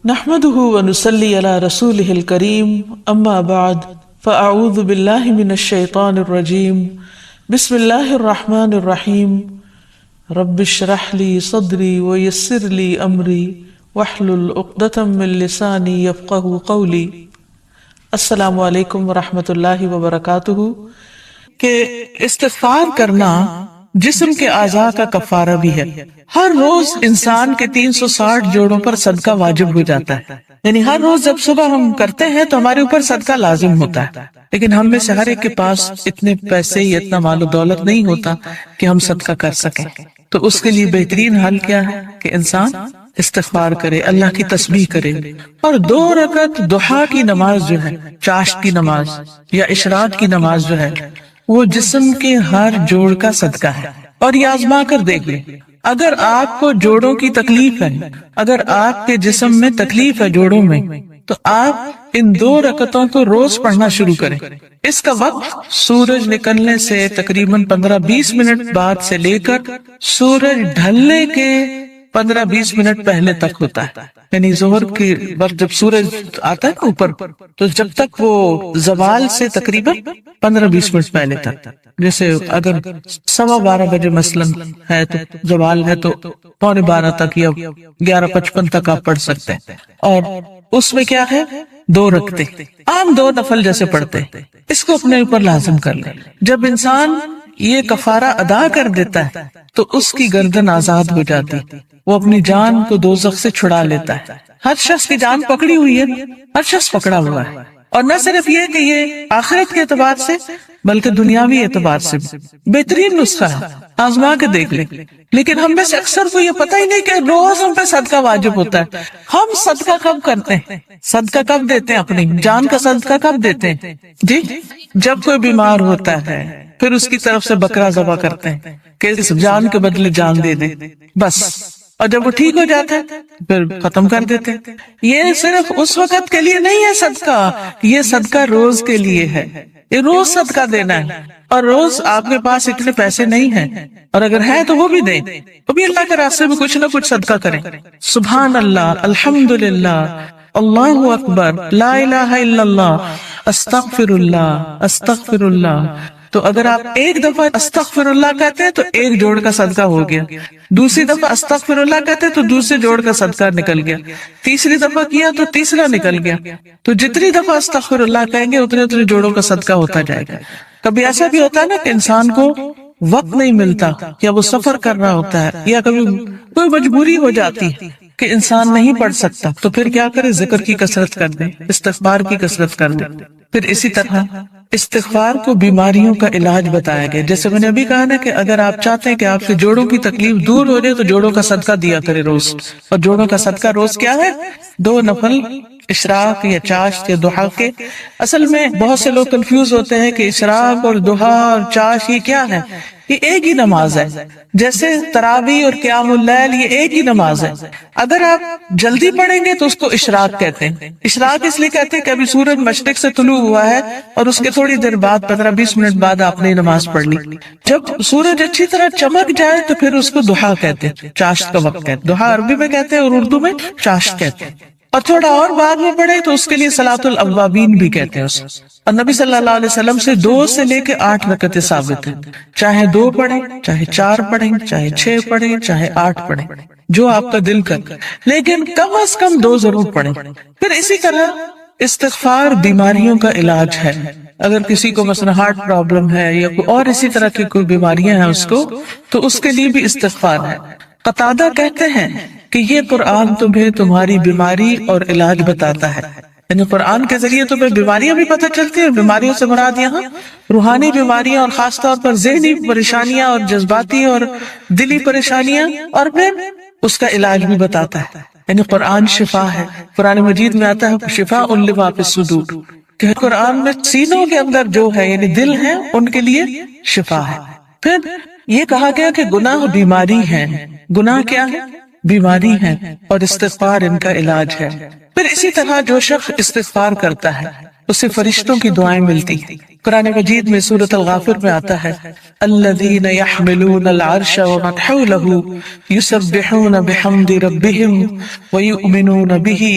نحمده ونصلي على رسوله الكريم اما بعد فاعوذ بالله من الشيطان الرجيم بسم الله الرحمن الرحيم رب اشرح لي صدري ويسر لي امري واحلل عقدة من لساني يفقهوا قولي۔ السلام علیکم ورحمۃ اللہ وبرکاتہ۔ کہ استغفار کرنا جسم کے اعضاء کا کفارہ بھی ہے۔ ہر روز انسان کے 360 جوڑوں پر صدقہ واجب ہو جاتا ہے، یعنی ہر روز جب صبح ہم کرتے ہیں تو ہمارے اوپر صدقہ لازم ہوتا ہے، لیکن ہم میں سے ہر ایک کے پاس اتنے پیسے یا اتنا مال و دولت نہیں ہوتا کہ ہم صدقہ کر سکیں۔ تو اس کے لیے بہترین حل کیا ہے کہ انسان استغفار کرے، اللہ کی تسبیح کرے، اور 2 رکعت ضحیٰ کی نماز جو ہے، چاشت کی نماز یا اشراق کی نماز جو ہے، وہ جسم کے ہر جوڑ کا صدقہ ہے۔ اور یہ آزما کر دیکھ لیں، اگر آپ کو جوڑوں کی تکلیف ہے، اگر آپ کے جسم میں تکلیف ہے جوڑوں میں، تو آپ ان 2 رکعتوں کو روز پڑھنا شروع کریں۔ اس کا وقت سورج نکلنے سے تقریباً 15-20 منٹ بعد سے لے کر سورج ڈھلنے کے 15-20 منٹ پہلے تک ہوتا ہے، یعنی ظہر کے وقت جب سورج آتا ہے اوپر، تو جب تک وہ زوال سے تقریباً 15-20 منٹ پہلے تک، جیسے اگر 12:15 بجے مثلاً ہے تو زوال ہے تو 11:15 تک یا 11:55 تک آپ پڑھ سکتے ہیں۔ اور اس میں کیا ہے، 2 رکعتیں عام 2 نفل جیسے پڑھتے ہیں، اس کو اپنے اوپر لازم کر لیں۔ جب انسان یہ کفارہ ادا کر دیتا ہے تو اس کی گردن آزاد ہو جاتی، وہ اپنی جان کو دوزخ سے چھڑا لیتا ہے۔ ہر شخص کی جان پکڑی ہوئی ہے، ہر شخص پکڑا ہوا ہے، اور نہ صرف یہ کہ یہ آخرت کے اعتبار سے بلکہ دنیاوی اعتبار سے بہترین نسخہ ہے، آزما کے دیکھ لیں۔ لیکن ہم میں سے اکثر کو یہ پتہ ہی نہیں کہ روز ہم پہ صدقہ واجب ہوتا ہے۔ ہم صدقہ کب کرتے ہیں، صدقہ کب دیتے ہیں، اپنی جان کا صدقہ کب دیتے ہیں؟ جی، جب کوئی بیمار ہوتا ہے پھر اس کی طرف سے بکرا ذبح کرتے ہیں کہ اس جان کے بدلے جان دے دیں، بس۔ اور جب وہ ٹھیک ہو جاتا ہے پھر ختم کر دیتے ہیں۔ یہ صرف اس وقت کے لیے نہیں ہے صدقہ، یہ صدقہ روز کے لیے ہے، یہ روز صدقہ دینا ہے۔ اور روز آپ کے پاس اتنے پیسے نہیں ہیں، اور اگر ہے تو وہ بھی دیں، وہ بھی اللہ کے راستے میں کچھ نہ کچھ صدقہ کریں۔ سبحان اللہ، الحمدللہ، اللہ اکبر، لا الہ الا اللہ، استغفر اللہ، استغفر اللہ۔ تو اگر آپ ایک دفعہ استغفر اللہ کہتے ہیں تو 1 جوڑ کا صدقہ ہو گیا، دوسری دفعہ استغفر اللہ کہتے ہیں تو دوسرے جوڑ کا صدقہ نکل گیا، تیسری دفعہ کیا تو تیسرا نکل گیا۔ تو جتنی دفعہ استغفر اللہ کہیں گے اتنے جوڑوں کا صدقہ ہوتا جائے گا۔ کبھی ایسا بھی ہوتا ہے نا کہ انسان کو وقت نہیں ملتا، یا وہ سفر کر رہا ہوتا ہے، یا کبھی کوئی مجبوری ہو جاتی ہے کہ انسان نہیں پڑھ سکتا، تو پھر کیا کرے، ذکر کی کثرت کر دیں، استغفار کی کثرت کر دیں۔ پھر اسی طرح استغفار کو بیماریوں کا علاج بتایا گیا، جیسے میں نے ابھی کہا نا کہ اگر آپ چاہتے ہیں کہ آپ کے جوڑوں کی تکلیف دور ہو جائے تو جوڑوں کا صدقہ دیا کرے روز۔ اور جوڑوں کا صدقہ روز کیا ہے، 2 نفل اشراق یا چاشت یا ضحیٰ کے۔ اصل میں بہت سے لوگ کنفیوز ہوتے ہیں کہ اشراق اور ضحیٰ اور چاشت یہ کیا ہے، یہ ایک ہی نماز ہے، جیسے تراویح اور قیام اللیل یہ ایک ہی نماز ہے۔ اگر آپ جلدی پڑھیں گے تو اس کو اشراق کہتے ہیں۔ اشراق اس لیے کہتے ہیں کہ ابھی سورج مشرق سے طلوع ہوا ہے اور اس کے تھوڑی دیر بعد 15-20 منٹ بعد آپ نے نماز پڑھ لی۔ جب سورج اچھی طرح چمک جائے تو پھر اس کو ضحیٰ کہتے ہیں، چاشت کا وقت کہتے ہیں۔ ضحیٰ عربی میں کہتے ہیں اور اردو میں چاشت کہتے ہیں۔ اور تھوڑا اور بعد میں پڑھے تو اس کے لیے صلاۃ الاوابین بھی کہتے ہیں اسے۔ اور نبی صلی اللہ علیہ وسلم سے 2 سے لے کے 8 رکعتیں ثابت ہیں، چاہے 2 پڑھیں، چاہے 4 پڑھیں، چاہے 6 پڑھیں، چاہے 8 پڑھیں، جو آپ کا دل کر، لیکن کم از کم 2 ضرور پڑھیں۔ پھر اسی طرح استغفار بیماریوں کا علاج ہے۔ اگر کسی کو مثلا ہارٹ پرابلم ہے یا کوئی اور اسی طرح کی کوئی بیماریاں ہیں اس کو، تو اس کے لیے بھی استغفار ہے۔ قتادہ کہتے ہیں کہ یہ قرآن تمہیں تمہاری بیماری اور علاج بتاتا ہے، یعنی قرآن کے ذریعے تمہیں بیماریاں بھی پتہ چلتی ہیں، بیماریوں سے مراد یہاں روحانی بیماریاں اور خاص طور پر ذہنی پریشانیاں اور جذباتی اور دلی پریشانیاں، اور پھر اس کا علاج بھی بتاتا ہے۔ یعنی قرآن شفا ہے۔ قرآن مجید میں آتا ہے شفاء لما فی الصدور، کہ قرآن میں سینوں کے اندر جو ہے یعنی دل ہے ان کے لیے شفا ہے۔ پھر یہ کہا گیا کہ گناہ بیماری ہے، گناہ کیا ہے، بیماری ہے، اور استغفار ان کا علاج ہے۔ پھر اسی طرح جو شخص استغفار کرتا ہے اسے فرشتوں کی دعائیں ملتی ہیں۔ قرآن مجید میں سورۃ الغافر میں آتا ہے الذین یحملون العرش ومن حولہ یسبحون بحمد ربہم ویؤمنون بہ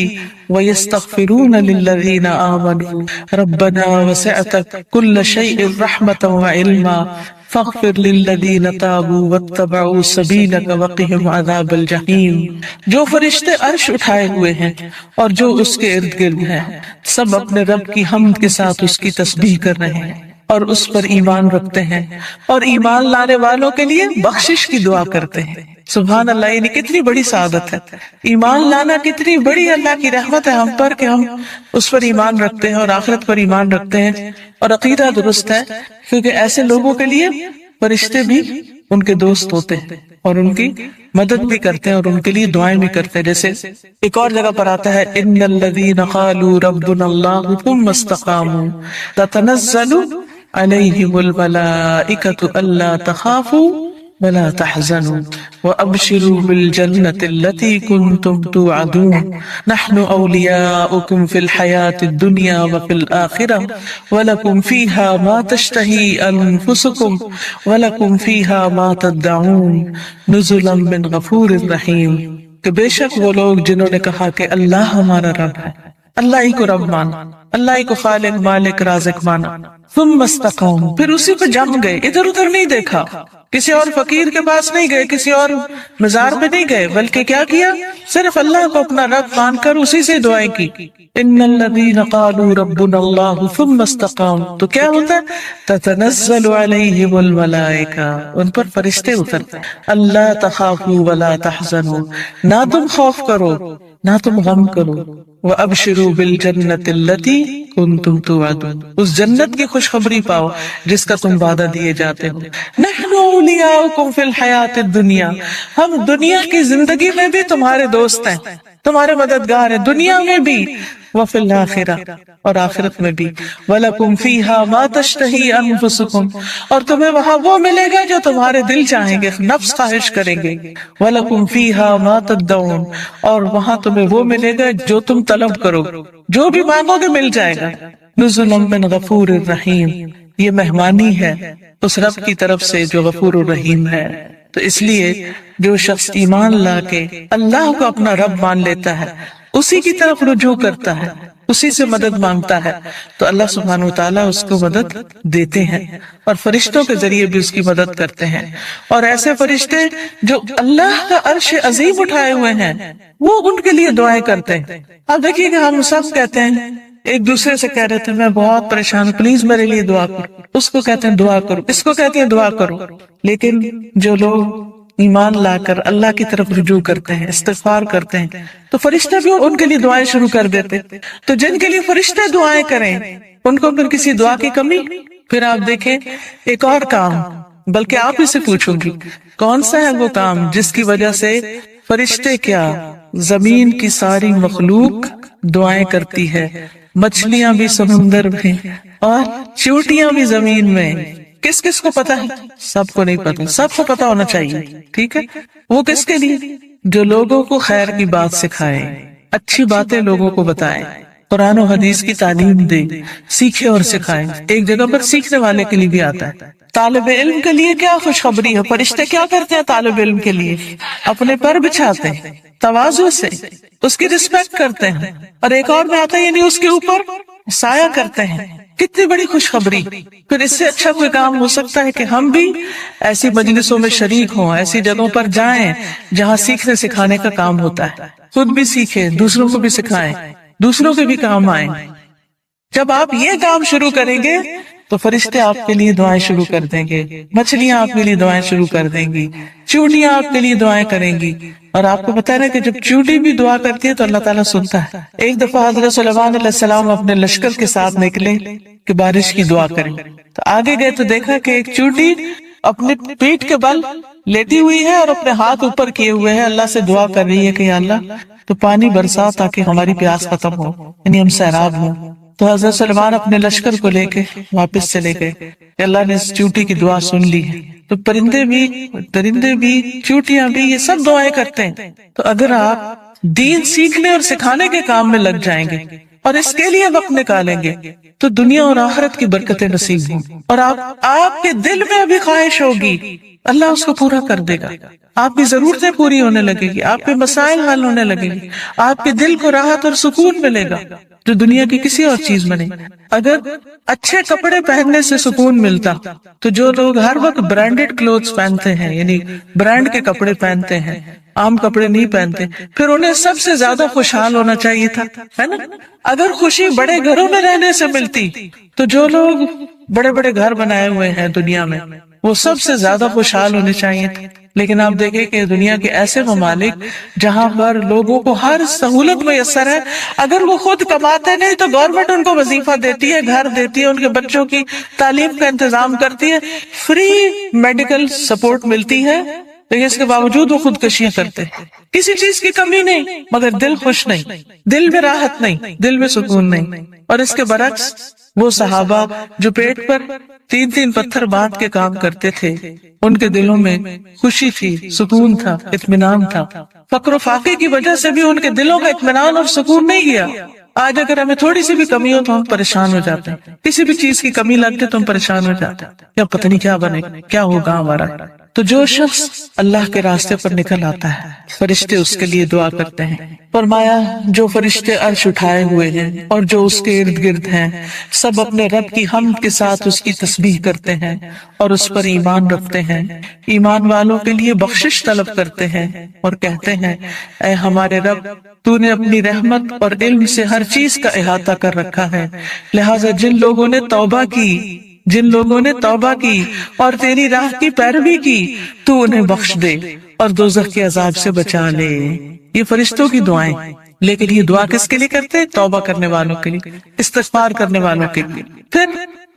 ویستغفرون للذین آمنوا ربنا وسعت کل شیء رحمۃ وعلما فاغفر للذین تابوا واتبعوا سبیلک وقہم عذاب الجحیم. جو فرشتے عرش اٹھائے ہوئے ہیں اور جو اس کے ارد گرد ہیں سب اپنے رب کی حمد کے ساتھ اس کی تسبیح کر رہے ہیں اور اس پر ایمان رکھتے ہیں اور ایمان لانے والوں کے لیے بخشش کی دعا کرتے ہیں. سبحان اللہ، یعنی کتنی بڑی سعادت ہے. ایمان لانا کتنی بڑی اللہ کی رحمت ہے ہم پر کہ ہم اس پر ایمان رکھتے ہیں اور آخرت پر ایمان رکھتے ہیں اور عقیدہ درست ہے، کیونکہ ایسے لوگوں کے لیے فرشتے بھی ان کے دوست ہوتے ہیں اور ان کی مدد بھی کرتے ہیں اور ان کے لیے دعائیں بھی کرتے ہیں. جیسے ایک اور جگہ پر آتا ہے ان الذین قالوا ربنا اللہ ثم استقاموا تتنزل علیہم الملائکۃ الا تخافوا ولا تحزنوا وابشروا بالجنة التي كنتم توعدون نحن اولیاؤکم فی الحیاة الدنیا وفی الآخرة ولکم فیہا ما تشتہی انفسکم ولکم فیہا ما تدعون نزلا من غفور رحیم. کہ بے شک وہ لوگ جنہوں نے کہا کہ اللہ ہمارا رب ہے، اللہ ہی کو رب مانا، اللہ ہی کو خالق مالک رازق مانا، ثم استقاموا، پھر اسی پہ جم گئے، ادھر ادھر نہیں دیکھا، کسی اور فقیر کے پاس نہیں گئے، کسی اور مزار پہ نہیں گئے، بلکہ کیا کیا؟ صرف اللہ کو اپنا رب مان کر اسی سے دعائیں کی. ان الذین قالوا ربنا اللہ ثم استقاموا، تو کیا ہوتا ہے؟ تتنزل علیہم الملائکہ، ان پر فرشتے اترتے ہیں. اللہ تخافوا ولا تحزنوا، نہ تم خوف کرو نہ تم غم کرو. وَأَبْشِرُوا بِالْجَنَّةِ الَّتِي كُنْتُمْ تُوعَدُونَ، اس جنت کی خوشخبری پاؤ جس کا تم وعدہ دیے جاتے ہو. نَحْنُ أَوْلِيَاؤُكُمْ فِي الْحَيَاةِ الدُّنْيَا، ہم دنیا کی زندگی میں بھی تمہارے دوست ہیں، تمہارے مددگار ہیں، دنیا میں بھی وفی الآخرہ، اور آخرت میں بھی. وَلَكُمْ فِيهَا مَا تَشْتَهِي أَنفُسُكُمْ، اور تمہیں وہاں وہ ملے گا جو تمہارے دل چاہیں گے، نفس خواہش کریں گے. وَلَكُمْ فِيهَا مَا تَدَّعُونَ، اور وہاں تمہیں وہ ملے گا جو تم طلب کرو، جو بھی مانگو گے مل جائے گا. نُزُلًا مِّن غَفُورٍ رَحِيمٍ، یہ مہمانی ہے اس رب کی طرف سے جو غفور الرحیم ہے. تو اس لیے جو شخص ایمان لا کے اللہ کو اپنا رب مان لیتا ہے، اسی کی طرف رجوع کرتا ہے، اسی سے مدد مانگتا ہے، تو اللہ سبحانہ وتعالیٰ اس کو مدد دیتے ہیں اور فرشتوں کے ذریعے بھی اس کی مدد کرتے ہیں. اور ایسے فرشتے جو اللہ کا عرش عظیم اٹھائے ہوئے ہیں وہ ان کے لیے دعائیں کرتے ہیں. اب دیکھیے کہ ہم سب کہتے ہیں، ایک دوسرے سے کہہ رہے تھے میں بہت پریشان ہوں، پلیز میرے لیے دعا کرو، اس کو کہتے ہیں دعا کرو، اس کو کہتے ہیں دعا کرو. لیکن جو لوگ ایمان لا کر اللہ کی طرف رجوع کرتے ہیں، استغفار کرتے ہیں، تو فرشتے بھی ان کے لیے دعائیں شروع کر دیتے. تو جن کے لیے فرشتے دعائیں کریں ان کو پھر کسی دعا کی کمی؟ پھر آپ دیکھیں ایک اور کام، بلکہ آپ ہی سے پوچھوں گی کون سا ہے وہ کام جس کی وجہ سے فرشتے کیا زمین کی ساری مخلوق دعائیں کرتی ہے، مچھلیاں بھی سمندر میں اور چیونٹیاں بھی زمین میں. کس کس کو پتا ہے؟ سب کو نہیں پتا، سب کو پتا ہونا چاہیے. ٹھیک ہے، وہ کس کے لیے؟ جو لوگوں کو خیر کی بات سکھائے، اچھی باتیں لوگوں کو بتائے، قرآن و حدیث کی تعلیم دے، سیکھے اور سکھائے. ایک جگہ پر سیکھنے والے کے لیے بھی آتا ہے. طالب علم کے لیے کیا خوشخبری ہے؟ فرشتے کیا کرتے ہیں طالب علم کے لیے؟ اپنے پر بچھاتے ہیں، تواضع سے اس کی رسپیکٹ کرتے ہیں، اور ایک اور میں آتا ہے یعنی اس کے اوپر سایہ کرتے ہیں. کتنی بڑی خوشخبری. پھر اس سے اچھا کوئی کام ہو سکتا ہے کہ ہم بھی ایسی مجلسوں میں شریک ہوں، ایسی جگہوں پر جائیں جہاں سیکھنے سکھانے کا کام ہوتا ہے، خود بھی سیکھیں، دوسروں کو بھی سکھائیں، دوسروں کے بھی کام آئیں. جب آپ یہ کام شروع کریں گے تو فرشتے آپ کے لیے دعائیں شروع کر دیں گے، مچھلیاں آپ کے لیے دعائیں شروع کر دیں گی، چیونٹیاں آپ کے لیے دعائیں کریں گی. اور آپ کو پتا ہے کہ جب چیونٹی بھی دعا کرتی ہے تو اللہ تعالیٰ سنتا ہے. ایک دفعہ حضرت سلیمان علیہ السلام اپنے لشکر کے ساتھ نکلے کہ بارش کی دعا کریں، تو آگے گئے تو دیکھا کہ ایک چیونٹی اپنے پیٹ کے بل لیٹی ہوئی ہے اور اپنے ہاتھ اوپر کیے ہوئے ہے، اللہ سے دعا کر رہی ہے کہ یا اللہ تو پانی برسا تاکہ ہماری پیاس ختم ہو، یعنی ہم سیراب ہوں. تو حضرت سلیمان اپنے لشکر کو لے کے واپس چلے گئے کہ اللہ نے اس چیونٹی کی دعا سن لی ہے. تو پرندے بھی، درندے بھی، چیونٹیاں بھی، یہ سب دعائیں کرتے ہیں. تو اگر آپ دین سیکھنے اور سکھانے کے کام میں لگ جائیں گے اور اس کے لیے وقت نکالیں گے تو دنیا اور آخرت کی برکتیں نصیب ہوں، اور آپ کے دل میں ابھی خواہش ہوگی، اللہ اس کو پورا کر دے گا، آپ کی ضرورتیں پوری ہونے لگے گی، آپ کے مسائل حل ہونے لگیں گے، آپ کے دل کو راحت اور سکون ملے گا جو دنیا کی کسی اور چیز میں نہیں۔ اگر اچھے کپڑے پہننے سے سکون ملتا تو جو لوگ ہر وقت برانڈڈ کلوتھس پہنتے ہیں، یعنی برانڈ کے کپڑے پہنتے ہیں، عام کپڑے نہیں پہنتے، پھر انہیں سب سے زیادہ خوشحال ہونا چاہیے تھا، ہے نا؟ اگر خوشی بڑے گھروں میں رہنے سے ملتی تو جو لوگ بڑے بڑے گھر بنائے ہوئے ہیں دنیا میں وہ سب سے زیادہ خوشحال ہونے چاہیے تھے۔ لیکن آپ دیکھیں کہ دنیا کے ایسے ممالک جہاں پر لوگوں کو ہر سہولت میسر ہے، اگر وہ خود کماتے نہیں تو گورنمنٹ ان کو وظیفہ دیتی ہے، گھر دیتی ہے، ان کے بچوں کی تعلیم کا انتظام کرتی ہے، فری میڈیکل سپورٹ ملتی ہے، لیکن اس کے باوجود وہ خودکشیاں کرتے ہیں۔ کسی چیز کی کمی نہیں، مگر دل خوش نہیں، دل میں راحت نہیں، دل میں سکون نہیں۔ اور اس کے برعکس وہ صحابہ جو پیٹ پر 3 پتھر باندھ کے کام کرتے تھے، ان کے دلوں میں خوشی تھی، سکون تھا، اطمینان تھا۔ فقر و فاقے کی وجہ سے بھی ان کے دلوں کا اطمینان اور سکون نہیں گیا۔ آج اگر ہمیں تھوڑی سی بھی کمی ہو تو ہم پریشان ہو جاتے ہیں، کسی بھی چیز کی کمی لگتی تو ہم پریشان ہو جاتے ہیں، یا پتہ نہیں کیا بنے، کیا ہوگا ہمارا۔ تو جو شخص اللہ کے راستے پر نکل آتا ہے، فرشتے اس کے لیے دعا کرتے ہیں۔ فرمایا جو فرشتے عرش اٹھائے ہوئے ہیں اور جو اس کے ارد گرد ہیں، سب اپنے رب کی حمد کے ساتھ اس کی تسبیح کرتے ہیں اور اس پر ایمان رکھتے ہیں، ایمان والوں کے لیے بخشش طلب کرتے ہیں اور کہتے ہیں اے ہمارے رب، تو نے اپنی رحمت اور علم سے ہر چیز کا احاطہ کر رکھا ہے، لہٰذا جن لوگوں نے توبہ کی اور تیری راہ کی پیروی کی تو انہیں بخش دے اور دوزخ کے عذاب سے بچا لے۔ یہ فرشتوں کی دعائیں، لیکن یہ دعا کس کے لیے کرتے ہیں؟ توبہ کرنے والوں کے لیے، استغفار کرنے والوں کے لیے۔ پھر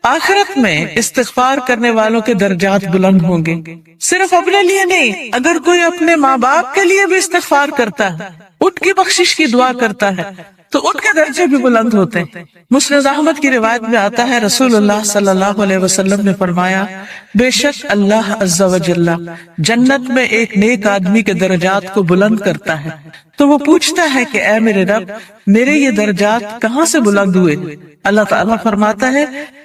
آخرت میں استغفار کرنے والوں کے درجات بلند ہوں گے، صرف اپنے لیے نہیں، اگر کوئی اپنے ماں باپ کے لیے بھی استغفار کرتا ہے، ان کی بخشش کی دعا کرتا ہے تو ان کے درجے بھی بلند ہوتے ہیں۔ مسند احمد کی روایت میں آتا ہے رسول اللہ صلی اللہ علیہ وسلم نے فرمایا بے شک اللہ عز و جل جنت میں ایک نیک آدمی کے درجات کو بلند کرتا ہے، تو وہ پوچھتا ہے کہ اے میرے رب، میرے یہ درجات کہاں سے بلند ہوئے؟ اللہ تعالیٰ فرماتا ہے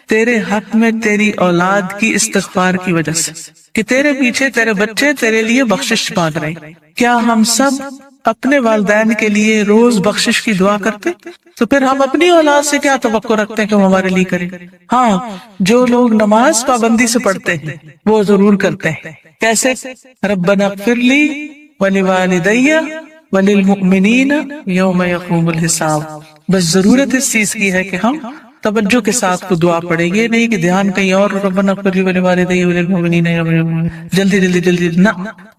تیرے حق میں تیری اولاد کی استغفار کی وجہ سے، کہ تیرے پیچھے تیرے بچے تیرے لیے بخشش مانگ رہے ہیں۔ کیا ہم سب اپنے والدین کے لیے روز بخشش کی دعا کرتے؟ تو پھر ہم اپنی اولاد سے کیا توقع رکھتے ہیں کہ وہ ہمارے لیے کریں؟ ہاں، جو لوگ نماز پابندی سے پڑھتے ہیں وہ ضرور کرتے ہیں۔ کیسے؟ ربنا اغفر لی ولوالدی وللمؤمنین یوم یقوم الحساب۔ بس ضرورت اس چیز کی ہے کہ ہم توجہ کے ساتھ کو دعا پڑھیں گے، نہیں کہ دھیان کہیں اور، ربنا اغفر لی ولوالدی وللمؤمنین جلدی جلدی جلدی، نہ،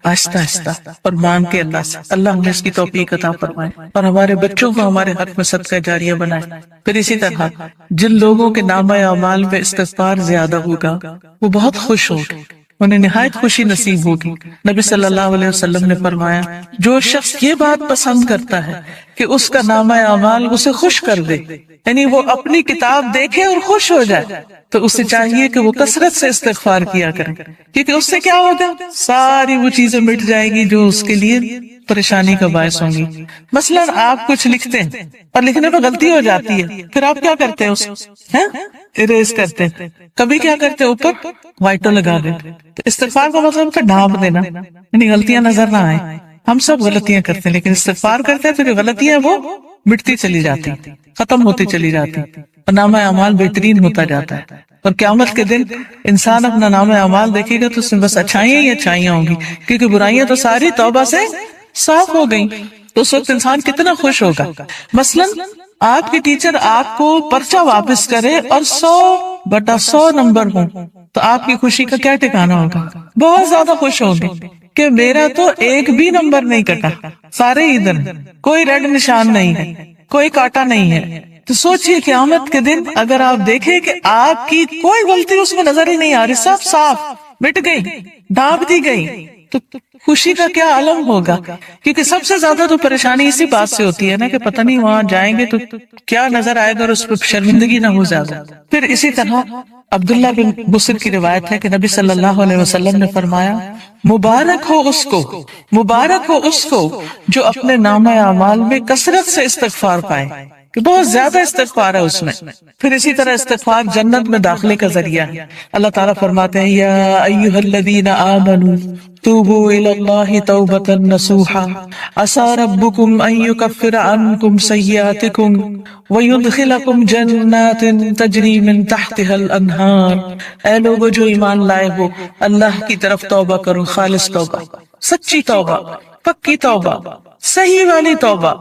آہستہ آہستہ اور مانگ کے اللہ سے۔ اللہ ہمیں اس کی توفیق عطا فرمائے اور ہمارے بچوں کو ہمارے حق میں صدقہ جاریہ بنائے۔ پھر اسی طرح جن لوگوں کے نامہ اعمال میں استغفار زیادہ ہوگا وہ بہت خوش ہوگے، انہیں نہایت خوشی نصیب ہوگی۔ نبی صلی اللہ علیہ وسلم نے فرمایا جو شخص یہ بات پسند کرتا ہے کہ اس کا نامہ اعمال اسے خوش کر دے، یعنی وہ اپنی کتاب دیکھے اور خوش ہو جائے، تو اسے چاہیے کہ وہ کثرت سے استغفار کیا کرے، کیونکہ اس سے کیا ہوگا؟ ساری وہ چیزیں مٹ جائے گی جو اس کے لیے پریشانی کا باعث ہوں گی۔ مثلا آپ کچھ لکھتے ہیں اور لکھنے میں غلطی ہو جاتی ہے، پھر آپ کیا کرتے ہیں؟ اس اریز کرتے ہیں، کبھی کیا کرتے ہیں؟ اوپر وائٹو لگا دیتے۔ تو استغفار کا مطلب ڈھانپ دینا، یعنی غلطیاں نظر نہ آئیں۔ ہم سب غلطیاں کرتے ہیں، لیکن استغفار کرتے ہیں تو جو غلطیاں وہ مٹتی چلی جاتی، ختم ہوتی چلی جاتی، اور نامہ اعمال بہترین ہوتا جاتا ہے۔ اور قیامت کے دن انسان اپنا نامہ اعمال دیکھے گا تو اس میں بس اچھائیاں ہی اچھائیاں ہوں گی، کیونکہ برائیاں تو ساری توبہ سے صاف ہو گئیں۔ تو اس وقت انسان کتنا خوش ہوگا۔ مثلا آپ کے ٹیچر آپ کو پرچہ واپس کرے اور 100/100 نمبر ہوں تو آپ کی خوشی کا کیا ٹھکانا ہوگا؟ بہت زیادہ خوش ہوگے کہ میرا تو ایک بھی نمبر نہیں کٹا، سارے ادھر، کوئی ریڈ نشان نہیں ہے، کوئی کاٹا نہیں ہے۔ تو سوچئے قیامت کے دن اگر آپ دیکھیں کہ آپ کی کوئی غلطی اس میں نظر ہی نہیں آ رہی، سب صاف مٹ گئی، ڈھانپ دی گئی، تو خوشی کا کیا عالم ہوگا. کیونکہ سب سے زیادہ تو پریشانی اسی بات سے ہوتی ہے نا کہ پتہ نہیں وہاں جائیں گے تو کیا نظر آئے گا اور اس پہ شرمندگی نہ ہو زیادہ. پھر اسی طرح عبداللہ بن بصر کی روایت ہے کہ نبی صلی اللہ علیہ وسلم نے فرمایا مبارک ہو اس کو جو اپنے نامہ اعمال میں کثرت سے استغفار پائے، کہ بہت زیادہ استغفار ہے اس میں. پھر اسی طرح استغفار جنت میں داخلے کا ذریعہ ہے. اللہ تعالیٰ فرماتے ہیں یا ایھا الذین آمنوا توبوا الی اللہ توبۃ نصوحا عسى ربکم ان یکفر عنکم سیئاتکم ویدخلکم جنات تجری من تحتها الانہار. اے لوگو جو ایمان لائے ہو، اللہ کی طرف توبہ کرو، خالص توبہ، سچی توبہ، پکی توبہ، صحیح والی توبہ.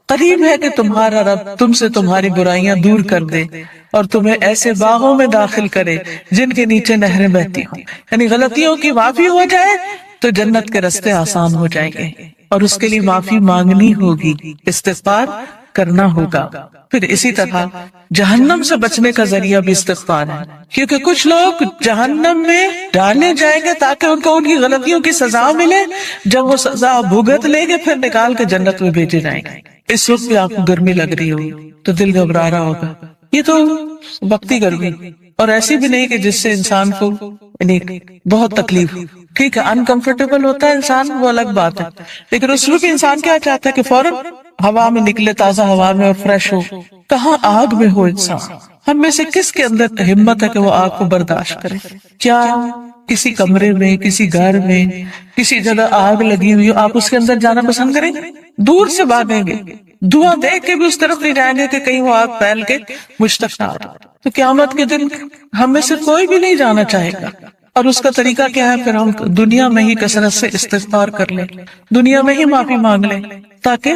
قریب ہے کہ تمہارا رب تم سے تمہاری برائیاں دور کر دے اور تمہیں ایسے باغوں میں داخل کرے جن کے نیچے نہریں بہتی ہوں. یعنی غلطیوں کی معافی ہو جائے تو جنت کے راستے آسان ہو جائیں گے، اور اس کے لیے معافی مانگنی ہوگی، استغفار کرنا ہوگا. پھر اسی طرح جہنم سے بچنے کا ذریعہ بھی استغفار ہے، کیونکہ کچھ لوگ جہنم میں ڈالے جائیں گے تاکہ ان کو ان کی غلطیوں کی سزا ملے. جب وہ سزا بھگت لیں گے پھر نکال کے جنت میں بھیجے جائیں گے. اس وقت بھی آپ کو گرمی لگ رہی ہوگی تو دل گھبرا رہا ہوگا. یہ تو وقتی گرمی، اور ایسی بھی نہیں کہ جس سے انسان کو بہت تکلیف. ٹھیک ہے انکمفرٹیبل ہوتا ہے انسان، وہ الگ بات ہے، لیکن اس میں بھی انسان کیا چاہتا ہے کہ فوراً ہوا میں نکلے، تازہ ہوا میں، اور فریش ہو. کہاں آگ میں ہو انسان. ہم میں سے کس کے اندر ہمت ہے کہ وہ آگ کو برداشت کرے؟ کیا کسی کمرے میں، کسی گھر میں، کسی جگہ آگ لگی ہوئی ہو، آپ اس کے اندر جانا پسند کریں گے؟ دور سے بھاگیں گے، دھواں دیکھ کے بھی اس طرف نہیں جائیں گے کہ کہیں وہ آگ پھیل کے مجھ تک نہ آ جائے. تو قیامت کے دن ہم میں سے کوئی بھی نہیں جانا چاہے گا. اور اس کا طریقہ کیا ہے؟ پھر ہم دنیا میں ہی کثرت سے استغفار کر لیں، دنیا میں ہی معافی مانگ لیں تاکہ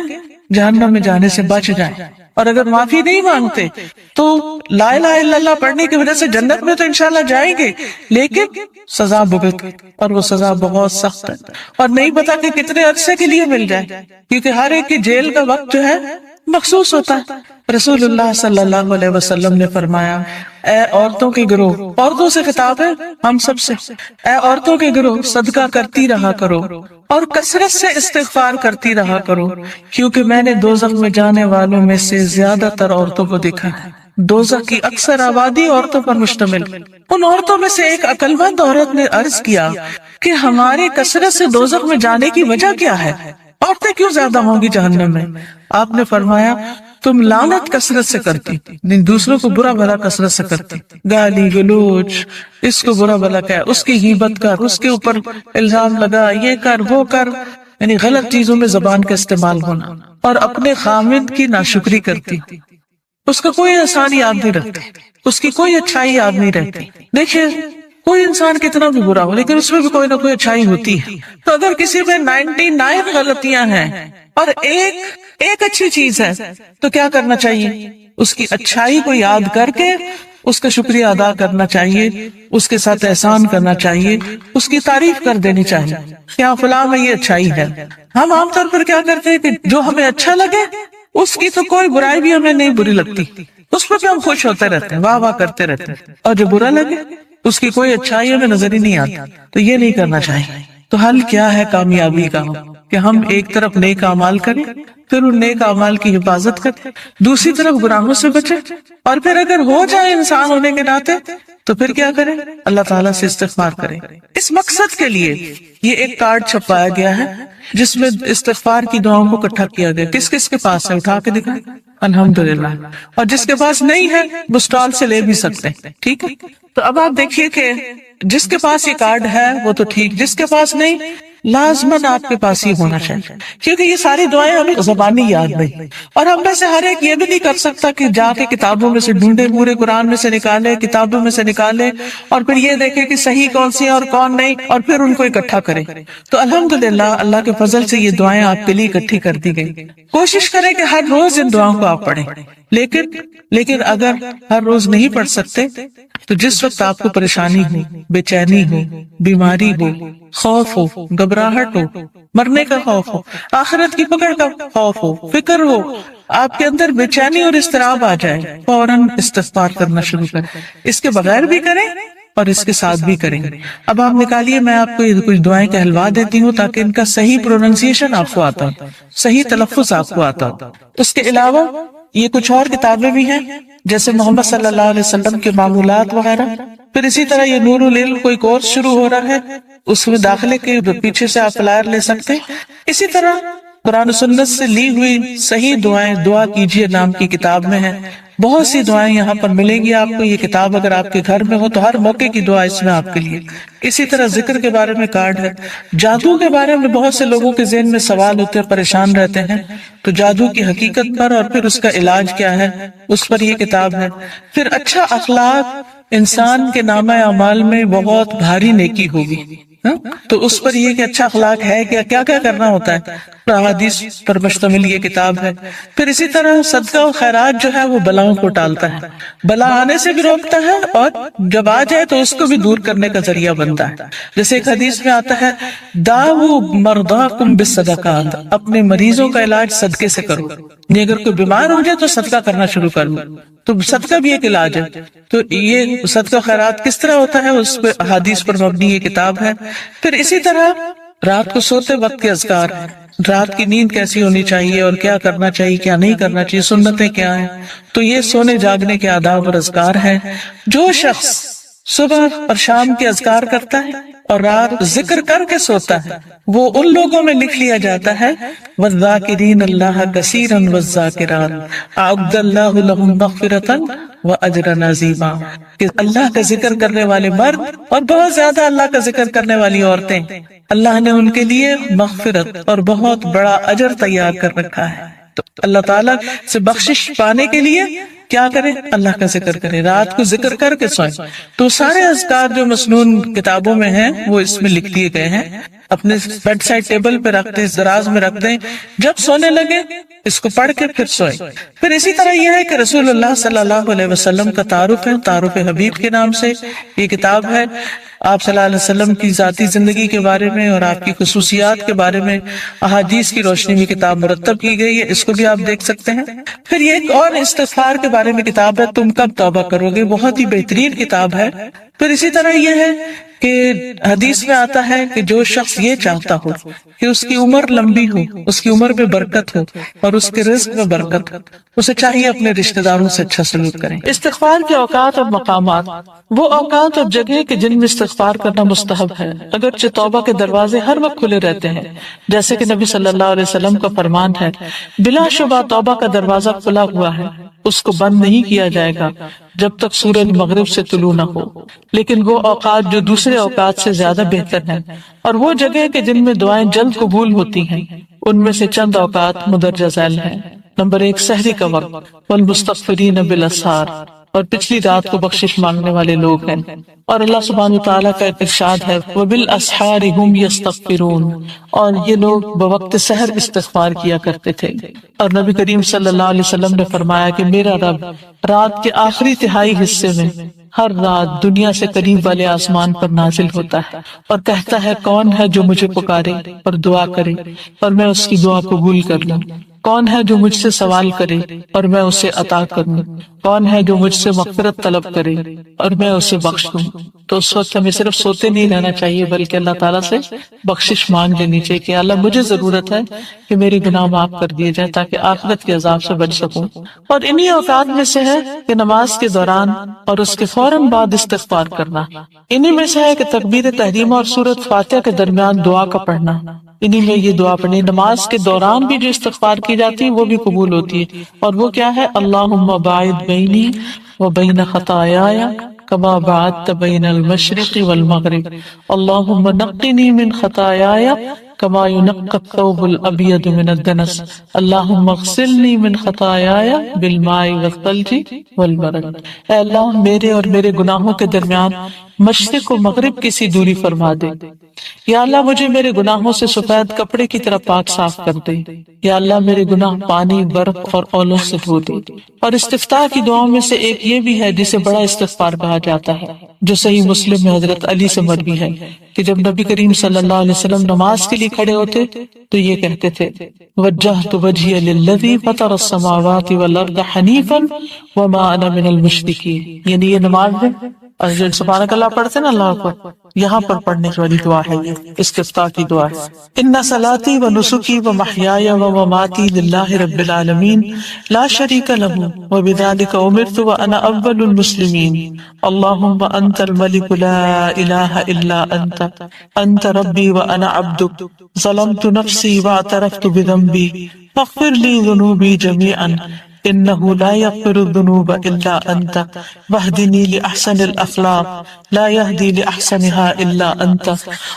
جہنم میں جانے سے بچ جائیں. اور اگر معافی نہیں مانگتے تو لا الہ الا اللہ پڑھنے کی وجہ سے جنت میں تو انشاءاللہ جائیں گے، لیکن سزا بھگت، اور وہ سزا بہت سخت ہے، اور نہیں پتا کہ کتنے عرصے کے لیے مل جائے، کیونکہ ہر ایک کی جیل کا وقت جو ہے مخصوص ہوتا ہے. رسول اللہ صلی اللہ علیہ وسلم نے فرمایا اے عورتوں کے گروہ، عورتوں سے خطاب ہے ہم سب سے، اے عورتوں کے گروہ صدقہ کرتی رہا کرو اور کثرت سے استغفار کرتی رہا کرو، کیونکہ میں نے دوزخ میں جانے والوں میں سے زیادہ تر عورتوں کو دیکھا ہے. دوزخ کی اکثر آبادی عورتوں پر مشتمل. ان عورتوں میں سے ایک عقل مند عورت نے عرض کیا کہ ہماری کثرت سے دوزخ میں جانے کی وجہ کیا ہے؟ عورتیں کیوں زیادہ ہوں گی جہنم میں؟ آپ نے فرمایا تم لعنت کثرت سے کرتی، دوسروں کو برا بھلا کثرت سے کرتی، گالی گلوچ، اس کو برا بھلا کہہ، اس کی غیبت کر، اس کے اوپر الزام لگا، یہ کر وہ کر، یعنی غلط چیزوں میں زبان کا استعمال ہونا، اور اپنے خامند کی ناشکری کرتی. اس کا کوئی احسان یاد نہیں رکھتے، اس کی کوئی اچھائی یاد نہیں رہتی. دیکھیے کوئی انسان کتنا بھی برا ہو لیکن اس میں بھی کوئی نہ کوئی اچھائی ہوتی ہے. تو اگر کسی میں 99 غلطیاں ہیں اور ایک اچھی چیز ہے تو کیا کرنا چاہیے؟ اس کی اچھائی کو یاد کر کے اس کا شکریہ ادا کرنا چاہیے، اس کے ساتھ احسان کرنا چاہیے، اس کی تعریف کر دینی چاہیے کیا فلاں میں یہ اچھائی ہے. ہم عام طور پر کیا کرتے ہیں کہ جو ہمیں اچھا لگے اس کی تو کوئی برائی بھی ہمیں نہیں بری لگتی، اس پر بھی ہم خوش ہوتے رہتے ہیں، واہ واہ کرتے رہتے ہیں، اور جو برا لگے اس کی کوئی اچھائی ہمیں نظر ہی نہیں آتی. تو یہ نہیں کرنا چاہیے. تو حل کیا ہے کامیابی کا؟ کہ ہم ایک طرف نیک اعمال کریں، پھر ان نیک اعمال کی حفاظت کریں، دوسری طرف گناہوں سے بچیں، اور پھر اگر ہو جائے انسان ہونے کے ناطے تو پھر کیا کریں؟ اللہ تعالیٰ سے استغفار کریں. اس مقصد کے لیے یہ ایک کارڈ چھپایا گیا ہے جس میں استغفار کی دعاؤں کو اکٹھا کیا گیا. کس کس کے پاس ہے؟ اٹھا کے دکھائیں. الحمدللہ. اور جس کے پاس نہیں ہے وہ اسٹال سے لے بھی سکتے ہیں. ٹھیک ہے. تو اب آپ دیکھیے کہ جس کے پاس یہ کارڈ ہے وہ تو ٹھیک، جس کے پاس نہیں لازماً آپ کے پاس ہی ہونا چاہیے، کیونکہ یہ ساری دعائیں ہمیں زبانی یاد نہیں، اور ہم میں سے ہر ایک یہ بھی نہیں کر سکتا کہ جا کے کتابوں میں سے ڈھونڈے، پورے قرآن میں سے نکالے، کتابوں میں سے نکالے، اور پھر یہ دیکھے کہ صحیح کون سی ہے اور کون نہیں، اور پھر ان کو اکٹھا کرے. تو الحمدللہ اللہ کے فضل سے یہ دعائیں آپ کے لیے اکٹھی کر دی گئی. کوشش کریں کہ ہر روز ان دعاؤں کو آپ پڑھیں، لیکن اگر ہر روز نہیں پڑھ سکتے تو جس وقت آپ کو پریشانی ہو، بے چینی ہو، بیماری ہو، خوف ہو، گھبراہٹ ہو، مرنے کا خوف ہو، آخرت کی پکڑ کا خوف ہو، فکر ہو، آپ کے اندر بے چینی اور اضطراب آ جائے، فوراً استغفار کرنا شروع کریں. اس کے بغیر بھی کریں اور اس کے ساتھ بھی کریں۔ اب آپ نکالیے، میں آپ کو یہ کچھ دعائیں کہلوا دیتی ہوں تاکہ ان کا صحیح پروننسیشن آپ کو آتا ہو، صحیح تلفظ آپ کو آتا ہو۔ اس کے علاوہ یہ کچھ اور کتابیں بھی ہیں جیسے محمد صلی اللہ علیہ وسلم کے معمولات وغیرہ، پھر اسی طرح یہ نور العلم کوئی کورس شروع ہو رہا ہے، اس میں داخلے کے پیچھے سے آپ فلائر لے سکتے ہیں۔ اسی طرح قرآن و سنت سے لی ہوئی صحیح دعائیں دعا کیجئے نام کی کتاب میں ہے، بہت سی دعائیں یہاں پر ملیں گی آپ کو۔ یہ کتاب اگر آپ کے گھر میں ہو تو ہر موقع کی دعا اس میں آپ کے لیے۔ اسی طرح ذکر کے بارے میں کارڈ ہے۔ جادو کے بارے میں بہت سے لوگوں کے ذہن میں سوال ہوتے ہیں، پریشان رہتے ہیں، تو جادو کی حقیقت پر اور پھر اس کا علاج کیا ہے اس پر یہ کتاب ہے۔ پھر اچھا اخلاق انسان کے نامہ اعمال میں بہت بھاری نیکی ہوگی، تو اس پر یہ کہ اچھا اخلاق ہے کیا کیا کرنا ہوتا ہے، احادیث پر مشتمل یہ کتاب ہے۔ پھر اسی طرح صدقہ و خیرات جو ہے وہ بلاؤں کو ٹالتا ہے، بلا آنے سے بھی روکتا ہے اور جب آ جائے تو اس کو بھی دور کرنے کا ذریعہ بنتا ہے۔ جیسے ایک حدیث میں آتا ہے داؤ مرضاکم بالصدقات، اپنے مریضوں کا علاج صدقے سے کرو، نہیں اگر کوئی بیمار ہو جائے تو صدقہ کرنا شروع کر دو، تو صدقہ بھی ایک علاج ہے۔ تو یہ صدقہ خیرات کس طرح ہوتا ہے اس پہ احادیث پر مبنی یہ کتاب ہے۔ پھر اسی طرح رات کو سوتے وقت کے اذکار، رات کی نیند کیسی ہونی چاہیے اور کیا کرنا چاہیے کیا نہیں کرنا چاہیے، سنتیں کیا ہیں، تو یہ سونے جاگنے کے آداب اور اذکار ہیں۔ جو شخص صبح اور شام کے اذکار کرتا ہے اور رات ذکر کر کے سوتا ہے وہ ان لوگوں میں لکھ لیا جاتا ہے وَالذَّاكِرِينَ اللَّهَ كَثِيرًا وَالذَّاكِرَاتِ أَعَدَّ اللَّهُ لَهُمْ مَغْفِرَةً وَأَجْرًا عَظِيمًا، کہ اللہ کا ذکر کرنے والے مرد اور بہت زیادہ اللہ کا ذکر کرنے والی عورتیں، اللہ نے ان کے لیے مغفرت اور بہت بڑا اجر تیار کر رکھا ہے۔ تو اللہ تعالیٰ سے بخشش پانے کے لیے کیا کریں، اللہ کا ذکر کریں، رات کو ذکر کر کے سوئیں۔ تو سارے اذکار جو مسنون کتابوں میں ہیں وہ اس میں لکھ دیے گئے ہیں، اپنے بیڈ سائڈ ٹیبل پہ رکھ دیں، دراز میں رکھ دیں، جب سونے لگے اس کو پڑھ کے پھر سوئیں۔ پھر اسی طرح یہ ہے کہ رسول اللہ صلی اللہ علیہ وسلم کا تعارف ہے، تعارف حبیب کے نام سے یہ کتاب ہے۔ آپ صلی اللہ علیہ وسلم کی ذاتی زندگی کے بارے میں اور آپ کی خصوصیات کے بارے میں احادیث کی روشنی میں کتاب مرتب کی گئی ہے، اس کو بھی آپ دیکھ سکتے ہیں۔ پھر یہ ایک اور استغفار کے بارے میں کتاب ہے، تم کب توبہ کرو گے، بہت ہی بہترین کتاب ہے۔ پھر اسی طرح یہ ہے کہ حدیث میں آتا ہے کہ جو شخص یہ چاہتا ہو کہ اس کی عمر لمبی ہو، اس کی عمر میں برکت ہو اور اس کے رزق میں برکت ہو، اسے چاہیے اپنے رشتہ داروں سے اچھا سلوک کریں۔ استغفار کے اوقات اور مقامات، وہ اوقات اور جگہ کہ جن میں استغفار کرنا مستحب ہے، اگرچہ توبہ کے دروازے ہر وقت کھلے رہتے ہیں، جیسے کہ نبی صلی اللہ علیہ وسلم کا فرمان ہے بلا شبہ توبہ کا دروازہ کھلا ہوا ہے، اس کو بند نہیں کیا جائے گا جب تک سورج مغرب سے طلوع نہ ہو، لیکن وہ اوقات جو دوسرے اوقات سے زیادہ بہتر ہیں اور وہ جگہ کہ جن میں دعائیں جلد قبول ہوتی ہیں، ان میں سے چند اوقات مدرجہ ذیل ہیں۔ نمبر 1 سحری کا وقت، والمستغفرین بالاسحار، اور پچھلی رات کو بخشش مانگنے والے لوگ ہیں، اور اللہ سبحانہ وتعالیٰ کا ارشاد ہے وبالاسحار هم یستغفرون، اور یہ لوگ بوقت سحر استغفار کیا کرتے تھے۔ اور نبی کریم صلی اللہ علیہ وسلم نے فرمایا کہ میرا رب رات کے آخری تہائی حصے میں ہر رات دنیا سے قریب والے آسمان پر نازل ہوتا ہے اور کہتا ہے کون ہے جو مجھے پکارے اور دعا کرے اور میں اس کی دعا قبول کر لوں، کون ہے جو مجھ سے سوال کرے اور میں اسے عطا کروں، کون ہے جو مجھ سے مغفرت طلب کرے اور میں اسے بخش دوں۔ تو اس وقت ہمیں صرف سوتے نہیں رہنا چاہیے بلکہ اللہ تعالیٰ سے بخشش مانگ لینی چاہیے کہ اللہ مجھے ضرورت ہے کہ میرے گناہ معاف کر دیے جائے تاکہ آخرت کے عذاب سے بچ سکوں۔ اور انہی اوقات میں سے ہے کہ نماز کے دوران اور اس کے فوراً بعد استغفار کرنا، انہی میں سے ہے کہ تکبیر تحریمہ اور سورۃ فاتحہ کے درمیان دعا کا پڑھنا، انہی میں یہ دعا پڑھنی۔ نماز کے دوران بھی جو استغفار کی جاتی ہے وہ بھی قبول ہوتی ہے، اور وہ کیا ہے اللہم باعد بینی وبین خطایایا کما بعدت بین المشرق والمغرب اللہم نقنی من خطایایا کما ینقی الثوب الابیض من الدنس اللہم اغسلنی من خطایایا بالماء والثلج والبرد۔ اے اللہ میرے اور میرے گناہوں کے درمیان مشرق و مغرب کی سی دوری فرما دے، یا اللہ مجھے میرے گناہوں سے سفید کپڑے کی طرح پاک صاف کر دے، یا اللہ میرے گناہ پانی برف اور اولوں سے دھو دے۔ اور استفتاح کی دعاؤں میں سے ایک یہ بھی ہے جسے بڑا استغفار کہا جاتا ہے، جو صحیح مسلم میں حضرت علی سے مروی ہے کہ جب نبی کریم صلی اللہ علیہ وسلم نماز کے لیے کھڑے ہوتے تو یہ کہتے تھے وجہت وجہی للذی فطر السماوات والارض حنیفا وما انا من المشرکین، یعنی یہ نماز ہے اور جو سبحانک اللہ پڑھتے ہیں نا اللہ اکبر، یہاں پر پڑھنے والی دعا ہے، یہ استفتاح کی دعا ہے۔ ان صلاتی و نسکی و محیای و مماتی للہ رب العالمین لا شریک لہ وبذلک امرت وانا اول المسلمین اللہم انت الملک لا الہ الا انت ربی وانا عبدک ظلمت نفسی واعترفت بذنبی فاغفر لی ذنوبی جمیعا انه لا يغفر الذنوب الا انت واهدني لاحسن الاخلاق لا يهدي لاحسنها الا انت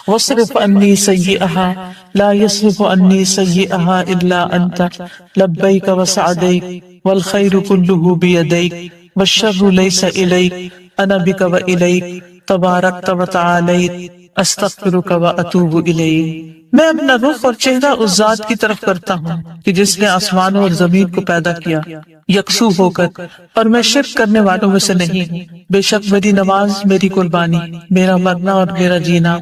واصرف عني سيئها لا يصرف عني سيئها الا انت لبيك وسعديك والخير كله بيديك والشر ليس اليك انا بك واليك تباركت وتعاليت استغفرک و اتوب الیک۔ میں اپنا رخ اور چہرہ اس ذات کی طرف کرتا ہوں کہ جس نے آسمانوں اور زمین کو پیدا کیا یکسو ہو کر، اور میں شرک کرنے والوں میں سے نہیں ہوں۔ بے شک میری نماز، میری قربانی، میرا مرنا اور میرا جینا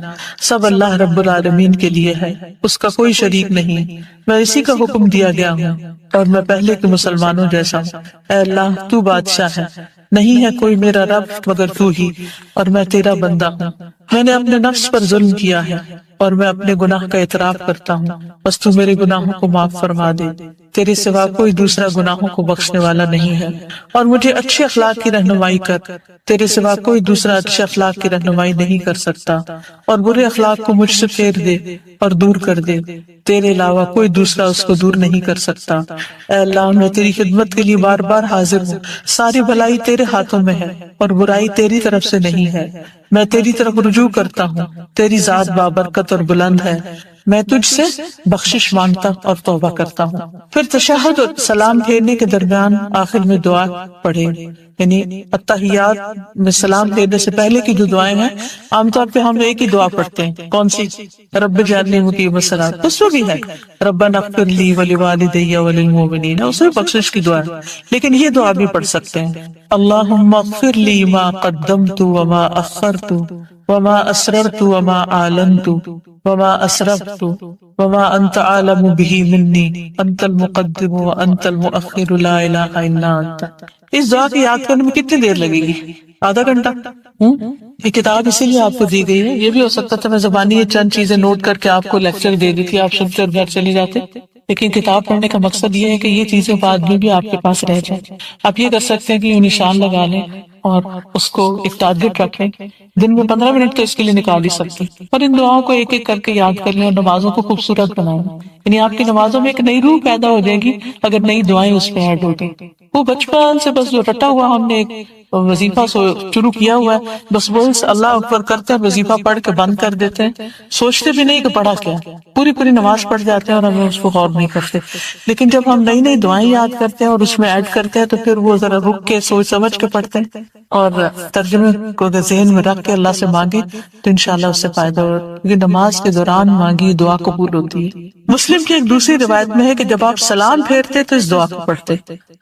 سب اللہ رب العالمین کے لیے ہے، اس کا کوئی شریک نہیں، میں اسی کا حکم دیا گیا ہوں اور میں پہلے کے مسلمانوں جیسا ہوں۔ اے اللہ تو بادشاہ ہے، نہیں ہے کوئی میرا رب مگر تو ہی، اور میں تیرا بندہ ہوں۔ میں نے اپنے نفس پر ظلم کیا ہے اور میں اپنے گناہ کا اعتراف کرتا ہوں، بس تو میرے گناہوں کو معاف فرما دے، تیرے سوا کوئی دوسرا گناہوں کو بخشنے والا نہیں ہے، اور مجھے اچھے اخلاق کی رہنمائی کر، تیرے سوا کوئی دوسرا اچھے اخلاق کی رہنمائی نہیں کر سکتا، اور برے اخلاق کو مجھ سے پھیر دے اور دور کر دے، تیرے علاوہ کوئی دوسرا اس کو دور نہیں کر سکتا۔ اے اللہ میں تیری خدمت کے لیے بار بار حاضر ہوں، ساری بھلائی تیرے ہاتھوں میں ہے اور برائی تیری طرف سے نہیں ہے، میں تیری طرف رجوع کرتا ہوں، تیری ذات بابرکت اور بلند ہے، میں تجھ سے بخشش مانگتا اور توبہ کرتا ہوں۔ پھر تشہد اور سلام پھیرنے کے درمیان آخر میں دعا پڑھے، یعنی التحیات میں سلام پھیرنے سے پہلے کی جو دعائیں ہیں عام طور پہ ہم ایک ہی دعا پڑھتے ہیں، کون سی؟ رب اجعلنی مقیم الصلاۃ، اس میں بھی ہے ربنا اغفر لی ولوالدی وللمؤمنین، اس میں بخشش کی دعا ہے، لیکن یہ دعا بھی پڑھ سکتے ہیں اللہم اغفر لی ما قدمت وما اخرت وما اسررت وما اعلنت وما اسرفت وما انت عالم به منی انت المقدم وانت المؤخر لا الہ الا انت۔ اس دعا کی یاد کرنے میں کتنی دیر لگے گی؟ آدھا گھنٹہ؟ یہ کتاب اسی لیے آپ کو دی گئی ہے، یہ بھی ہو سکتا تھا میں زبانی یہ چند چیزیں نوٹ کر کے آپ کو لیکچر دے دی تھی، آپ سن کر گھر چلے جاتے، لیکن کتاب پڑھنے کا مقصد یہ ہے کہ یہ چیزیں بعد میں بھی آپ کے پاس رہ جائیں۔ آپ یہ کر سکتے ہیں کہ یہ نشان لگا لیں اور اس کو ایک ٹارگٹ رکھیں، دن میں 15 منٹ تو اس کے لیے نکال ہی سکتے ہیں، اور ان دعاؤں کو ایک ایک کر کے یاد کر لیں اور نمازوں کو خوبصورت بنائیں، یعنی آپ کی نمازوں میں ایک نئی روح پیدا ہو جائے گی اگر نئی دعائیں اس پہ ایڈ ہو گئی۔ وہ بچپن سے بس جو رٹا ہوا ہم نے ایک وظیفہ شروع کیا ہوا ہے، بس وہ اللہ اکبر کرتے ہیں، وظیفہ پڑھ کے بند کر دیتے ہیں، سوچتے بھی نہیں کہ پڑھا کیا، پوری نماز پڑھ جاتے ہیں اور ہمیں اس کو غور نہیں کرتے۔ لیکن جب ہم نئی نئی دعائیں یاد کرتے ہیں اور اس میں ایڈ کرتے ہیں تو پھر وہ ذرا رک کے سوچ سمجھ کے پڑھتے ہیں اور ترجمے کو ذہن میں رکھ کے اللہ سے مانگے تو انشاءاللہ اس سے فائدہ ہوگا، کیونکہ نماز کے دوران مانگی دعا قبول ہوتی ہے۔ مسلم کی ایک دوسری روایت میں ہے کہ جب آپ سلام پھیرتے تو اس دعا کو پڑھتے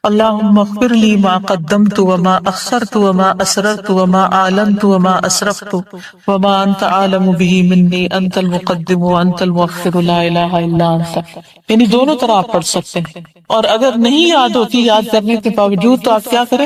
اللہم اغفر لی ما قدمت وما اخرت وما اسررت وما اعلنت وما اسرفت وما انت عالم به منی انت المقدم وانت المؤخر لا الہ الا انت، یعنی دونوں طرح آپ پڑھ سکتے ہیں۔ اور اگر نہیں یاد ہوتی یاد کرنے کے باوجود تو آپ کیا کریں،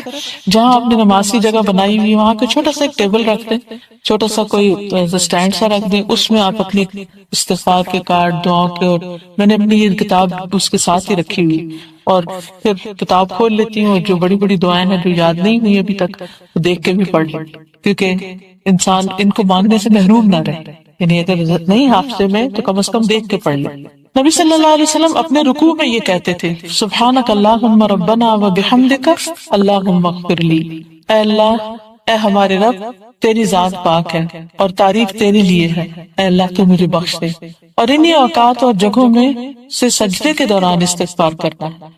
جہاں آپ نے نماز کی جگہ بنائی ہوئی وہاں کو چھوٹا سا ایک ٹیبل رکھ دیں، چھوٹا سا کوئی سٹینڈ سا رکھ دیں، اس میں آپ اپنی استغفار کے کارڈ، دعاؤں کے، اور میں نے اپنی یہ کتاب اس کے ساتھ ہی رکھی ہوئی، اور پھر کتاب کھول لیتی ہوں اور جو بڑی بڑی دعائیں ہیں جو یاد نہیں ہوئی ابھی تک وہ دیکھ کے بھی پڑھ لیں، کیونکہ انسان ان کو مانگنے سے محروم نہ رہے، یعنی اگر نہیں حافظے میں تو کم از کم دیکھ کے پڑھ لیں۔ نبی صلی اللہ علیہ وسلم اپنے رکوع میں یہ کہتے تھے سبحانک اللہم ربنا و بحمدک اللہم اغفر لی، اے اللہ، اے ہمارے رب، تیری ذات پاک ہے اور تعریف تیرے لیے ہے، اے اللہ تو مجھے بخش دے۔ اور انہی اوقات اور جگہوں میں سے سجدے کے دوران استغفار کرنا ہے۔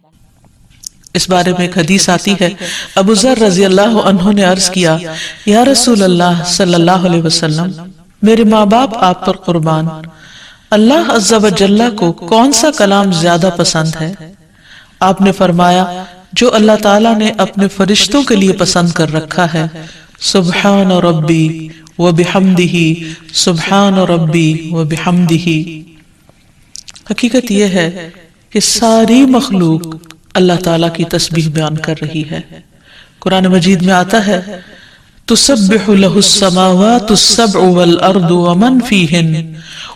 اس بارے میں ایک حدیث آتی ہے، ابو ذر رضی اللہ عنہ نے عرض کیا یا رسول اللہ صلی اللہ علیہ وسلم، میرے ماں باپ آپ پر قربان، اللہ عز و جل کو کون سا کلام زیادہ پسند ہے؟ آپ نے فرمایا جو اللہ تعالیٰ نے اپنے فرشتوں کے لیے پسند کر رکھا ہے، سبحان ربی و بحمدہ، سبحان ربی و بحمدہ۔ حقیقت یہ ہے کہ ساری مخلوق اللہ تعالیٰ کی تسبیح بیان کر رہی ہے۔ قرآن مجید میں آتا ہے تسبح له السماوات السبع والأرض ومن فيهن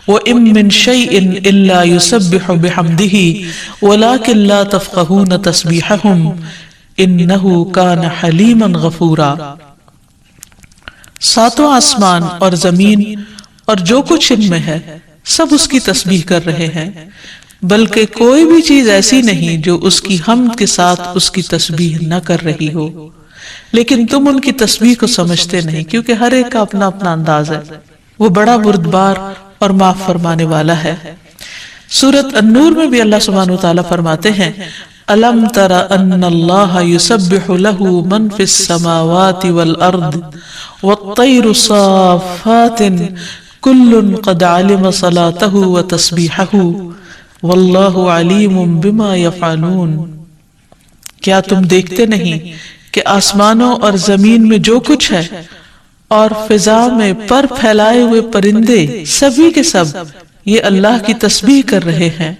وإن من شيء إلا يسبح بحمده ولكن لا تفقهون تسبيحهم إنه كان حليما غفورا۔ ساتوں آسمان اور زمین اور جو کچھ ان میں ہے سب اس کی تسبیح کر رہے ہیں، بلکہ کوئی بھی چیز ایسی نہیں جو اس کی حمد کے ساتھ اس کی تسبیح نہ کر رہی ہو، لیکن تم ان کی تسبیح کو سمجھتے نہیں کیونکہ ہر ایک کا اپنا اپنا انداز ہے۔ وہ بڑا بردبار اور معاف فرمانے والا ہے۔ سورۃ النور میں بھی اللہ سبحانہ وتعالی فرماتے ہیں أَلَمْ تَرَ أَنَّ اللَّهَ يُسَبِّحُ لَهُ مَنْ فِي السَّمَاوَاتِ وَالْأَرْضِ وَالطَّيْرُ صَافَّاتٍ كُلٌّ قَدْ عَلِمَ صَلَاتَهُ وَتَسْبِيحَهُ وَاللَّهُ عَلِيمٌ بِمَا يَفْعَلُونَ۔ کیا تم دیکھتے نہیں کہ آسمانوں اور زمین میں جو کچھ ہے اور فضا میں پر پھیلائے ہوئے پرندے سبھی کے سب یہ اللہ کی تسبیح کر رہے ہیں۔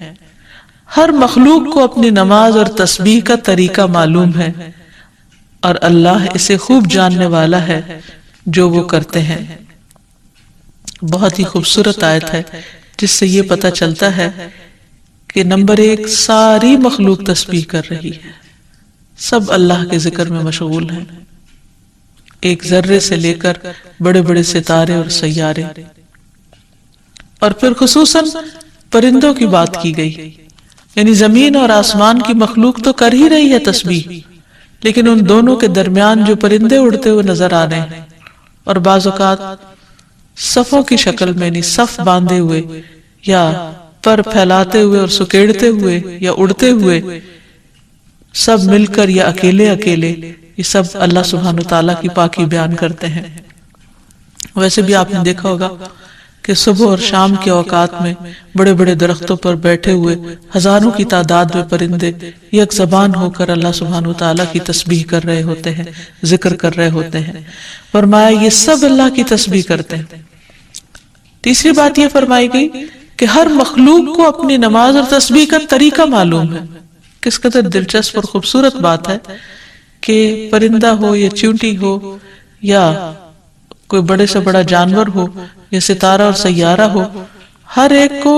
ہر مخلوق کو اپنی نماز اور تسبیح کا طریقہ معلوم ہے اور اللہ اسے خوب جاننے والا ہے جو وہ کرتے ہیں۔ بہت ہی خوبصورت آیت ہے جس سے یہ پتہ چلتا ہے کہ نمبر ایک، ساری مخلوق تسبیح کر رہی ہے، سب اللہ کے ذکر میں مشغول ہیں، ایک ذرے سے لے کر بڑے بڑے ستارے اور سیارے۔ اور پھر خصوصاً پرندوں کی بات کی گئی، یعنی زمین اور آسمان کی مخلوق تو کر ہی رہی ہے تسبیح، لیکن ان دونوں کے درمیان جو پرندے اڑتے ہوئے نظر آ رہے ہیں اور بعض اوقات صفوں کی شکل میں، یعنی صف باندھے ہوئے یا پر پھیلاتے ہوئے اور سکیڑتے ہوئے یا اڑتے ہوئے، سب مل کر یا اکیلے اکیلے، یہ سب اللہ سبحانہ وتعالیٰ کی پاکی بیان کرتے ہیں۔ ویسے بھی آپ نے دیکھا ہوگا کہ صبح اور شام کے اوقات میں بڑے بڑے درختوں پر بیٹھے ہوئے ہزاروں کی تعداد میں پرندے یک زبان ہو کر اللہ سبحانہ وتعالیٰ کی تسبیح کر رہے ہوتے ہیں، ذکر کر رہے ہوتے ہیں۔ فرمایا یہ سب اللہ کی تسبیح کرتے ہیں۔ تیسری بات یہ فرمائی گئی کہ ہر مخلوق کو اپنی نماز اور تسبیح کا طریقہ معلوم ہے۔ کس قدر دلچسپ اور خوبصورت بات ہے کہ پرندہ ہو یا چیونٹی ہو یا کوئی بڑے سے بڑا جانور ہو یا ستارہ اور سیارہ ہو، ہر ایک کو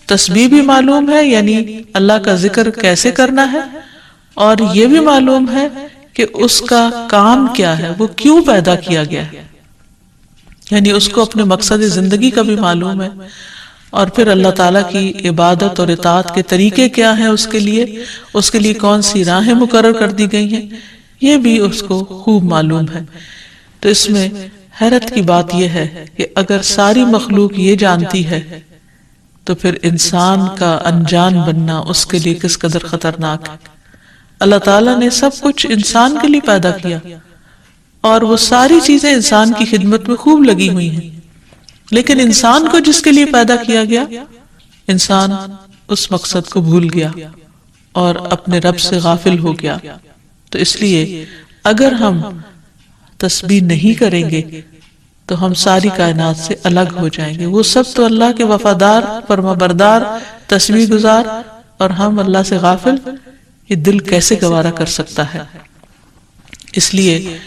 تسبیح بھی معلوم ہے، یعنی اللہ کا ذکر کیسے کرنا ہے، اور یہ بھی معلوم ہے کہ اس کا کام کیا ہے، وہ کیوں پیدا کیا گیا ہے، یعنی اس کو اپنے مقصد زندگی کا بھی معلوم ہے، اور پھر اللہ تعالیٰ کی عبادت اور اطاعت کے طریقے کیا ہیں، اس کے لیے کون سی راہیں مقرر کر دی گئی ہیں، یہ بھی اس کو خوب معلوم ہے۔ تو اس میں حیرت کی بات یہ ہے کہ اگر ساری مخلوق یہ جانتی ہے تو پھر انسان کا انجان بننا اس کے لیے کس قدر خطرناک ہے۔ اللہ تعالیٰ نے سب کچھ انسان کے لیے پیدا کیا اور وہ ساری چیزیں انسان کی خدمت میں خوب لگی ہوئی ہیں، لیکن انسان کو جس کے لیے پیدا کیا گیا، انسان اس مقصد کو بھول گیا اور اپنے رب سے غافل ہو گیا۔ تو اس لیے اگر ہم تسبیح نہیں کریں گے تو ہم ساری کائنات سے الگ ہو جائیں گے۔ وہ سب تو اللہ کے وفادار، فرمانبردار، تسبیح گزار، اور ہم اللہ سے غافل، یہ دل کیسے گوارا کر سکتا ہے؟ اس لیے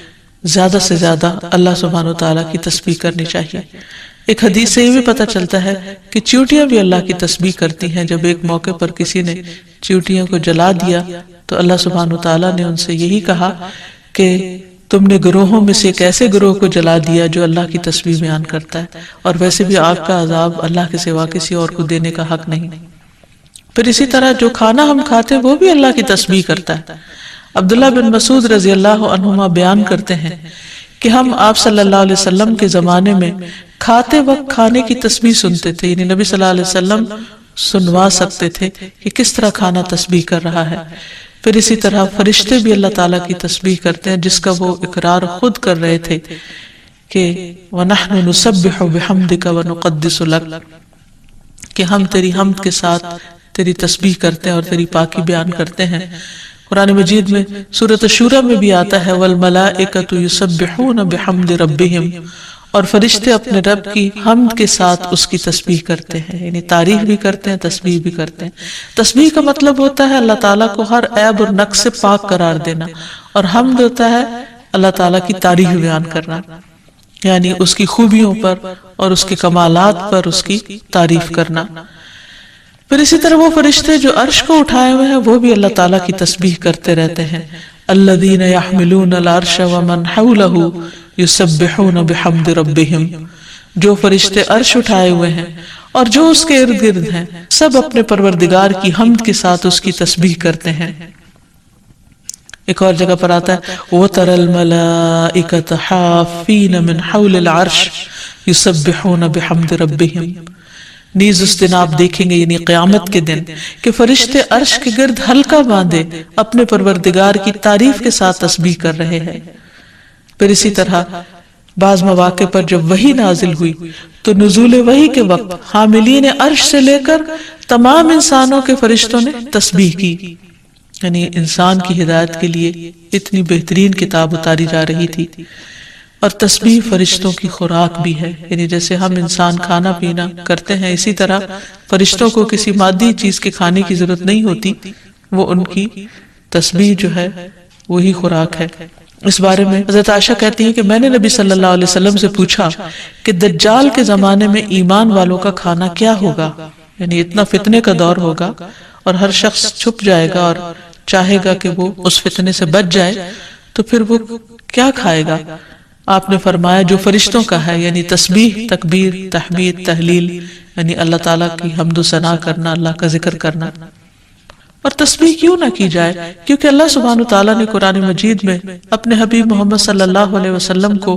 زیادہ سے زیادہ اللہ سبحانہ وتعالیٰ کی تسبیح کرنی چاہیے۔ ایک حدیث سے یہ بھی پتہ چلتا ہے کہ چیونٹیاں بھی اللہ کی تسبیح کرتی ہیں۔ جب ایک موقع پر کسی نے چیونٹیوں کو جلا دیا تو اللہ سبحانہ وتعالیٰ نے ان سے یہی کہا کہ تم نے گروہوں میں سے ایک ایسے گروہ کو جلا دیا جو اللہ کی تسبیح بیان کرتا ہے، اور ویسے بھی آگ کا عذاب اللہ کے سوا کسی اور کو دینے کا حق نہیں۔ پھر اسی طرح جو کھانا ہم کھاتے ہیں وہ بھی اللہ کی تسبیح کرتا ہے۔ عبداللہ بن مسعود رضی اللہ عنہما بیان کرتے ہیں کہ ہم آپ صلی اللہ علیہ وسلم کے زمانے میں کھاتے وقت کھانے کی تسبیح سنتے تھے، یعنی نبی صلی اللہ علیہ وسلم سنوا سکتے تھے کہ کس طرح کھانا تسبیح کر رہا ہے۔ پھر اسی طرح فرشتے بھی اللہ تعالیٰ کی تسبیح کرتے ہیں، جس کا وہ اقرار خود کر رہے تھے کہ وَنَحْنُ نُسَبِّحُ بِحَمْدِكَ وَنُقَدِّسُ لَكَ، کہ ہم تیری حمد کے ساتھ تیری تسبیح کرتے ہیں اور تیری پاکی بیان کرتے ہیں۔ قرآن مجید میں سورۃ الشورى میں بھی آتا ہے وَالْمَلَائِكَةُ يُسَبِّحُونَ بِحَمْدِ رَبِّهِمْ، اور فرشتے اپنے رب کی حمد کے ساتھ اس کی تسبیح کرتے ہیں، یعنی تعریف بھی کرتے ہیں، تسبیح بھی کرتے ہیں۔ تسبیح کا مطلب ہوتا ہے اللہ تعالیٰ کو ہر عیب اور نقص سے پاک قرار دینا، اور حمد ہوتا ہے اللہ تعالیٰ کی تعریف بیان کرنا، یعنی اس کی خوبیوں پر اور اس کے کمالات پر اس کی تعریف کرنا۔ پھر اسی طرح وہ فرشتے جو عرش کو اٹھائے ہوئے ہیں وہ بھی اللہ تعالیٰ کی تسبیح کرتے رہتے ہیں۔ الذین یحملون العرش ومن حولہ یسبحون بحمد ربہم، جو فرشتے عرش اٹھائے ہوئے ہیں اور جو اس کے ارد گرد ہیں سب اپنے پروردگار کی حمد کے ساتھ اس کی تسبیح کرتے ہیں۔ ایک اور جگہ پر آتا ہے وَتَرَى الْمَلَائِكَةَ حَافِّينَ مِنْ حَوْلِ الْعَرْشِ يُسَبِّحُونَ بِحَمْدِ رَبِّهِمْ، نیز اس دن آپ دیکھیں گے یعنی قیامت کے دن کہ فرشتے عرش کے گرد حلقہ باندھے اپنے پروردگار کی تعریف کے ساتھ تسبیح کر رہے ہیں۔ پھر اسی طرح بعض مواقع پر جب وحی نازل ہوئی تو نزول وحی کے وقت حاملین عرش سے لے کر تمام انسانوں کے فرشتوں نے تسبیح کی، یعنی انسان کی ہدایت کے لیے اتنی بہترین کتاب اتاری جا رہی تھی۔ اور تسبیح فرشتوں کی خوراک بھی ہے، یعنی جیسے ہم انسان کھانا پینا کرتے ہیں اسی طرح فرشتوں کو کسی مادی چیز کے کھانے کی ضرورت نہیں ہوتی، وہ ان کی تسبیح جو ہے وہی خوراک ہے۔ اس بارے میں حضرت عائشہ کہتی ہیں کہ میں نے نبی صلی اللہ علیہ وسلم سے پوچھا کہ دجال کے زمانے میں ایمان والوں کا کھانا کیا ہوگا، یعنی اتنا فتنے کا دور ہوگا اور ہر شخص چھپ جائے گا اور چاہے گا کہ وہ اس فتنے سے بچ جائے، تو پھر وہ کیا کھائے گا؟ آپ نے فرمایا جو فرشتوں کا ہے، یعنی تسبیح، تکبیر، تحمید، تحلیل، یعنی اللہ تعالیٰ کی حمد و ثنا کرنا، اللہ کا ذکر کرنا۔ اور تسبیح کیوں نہ کی جائے؟ کیونکہ اللہ سبحانہ وتعالیٰ نے قرآن مجید میں اپنے حبیب محمد صلی اللہ علیہ وسلم کو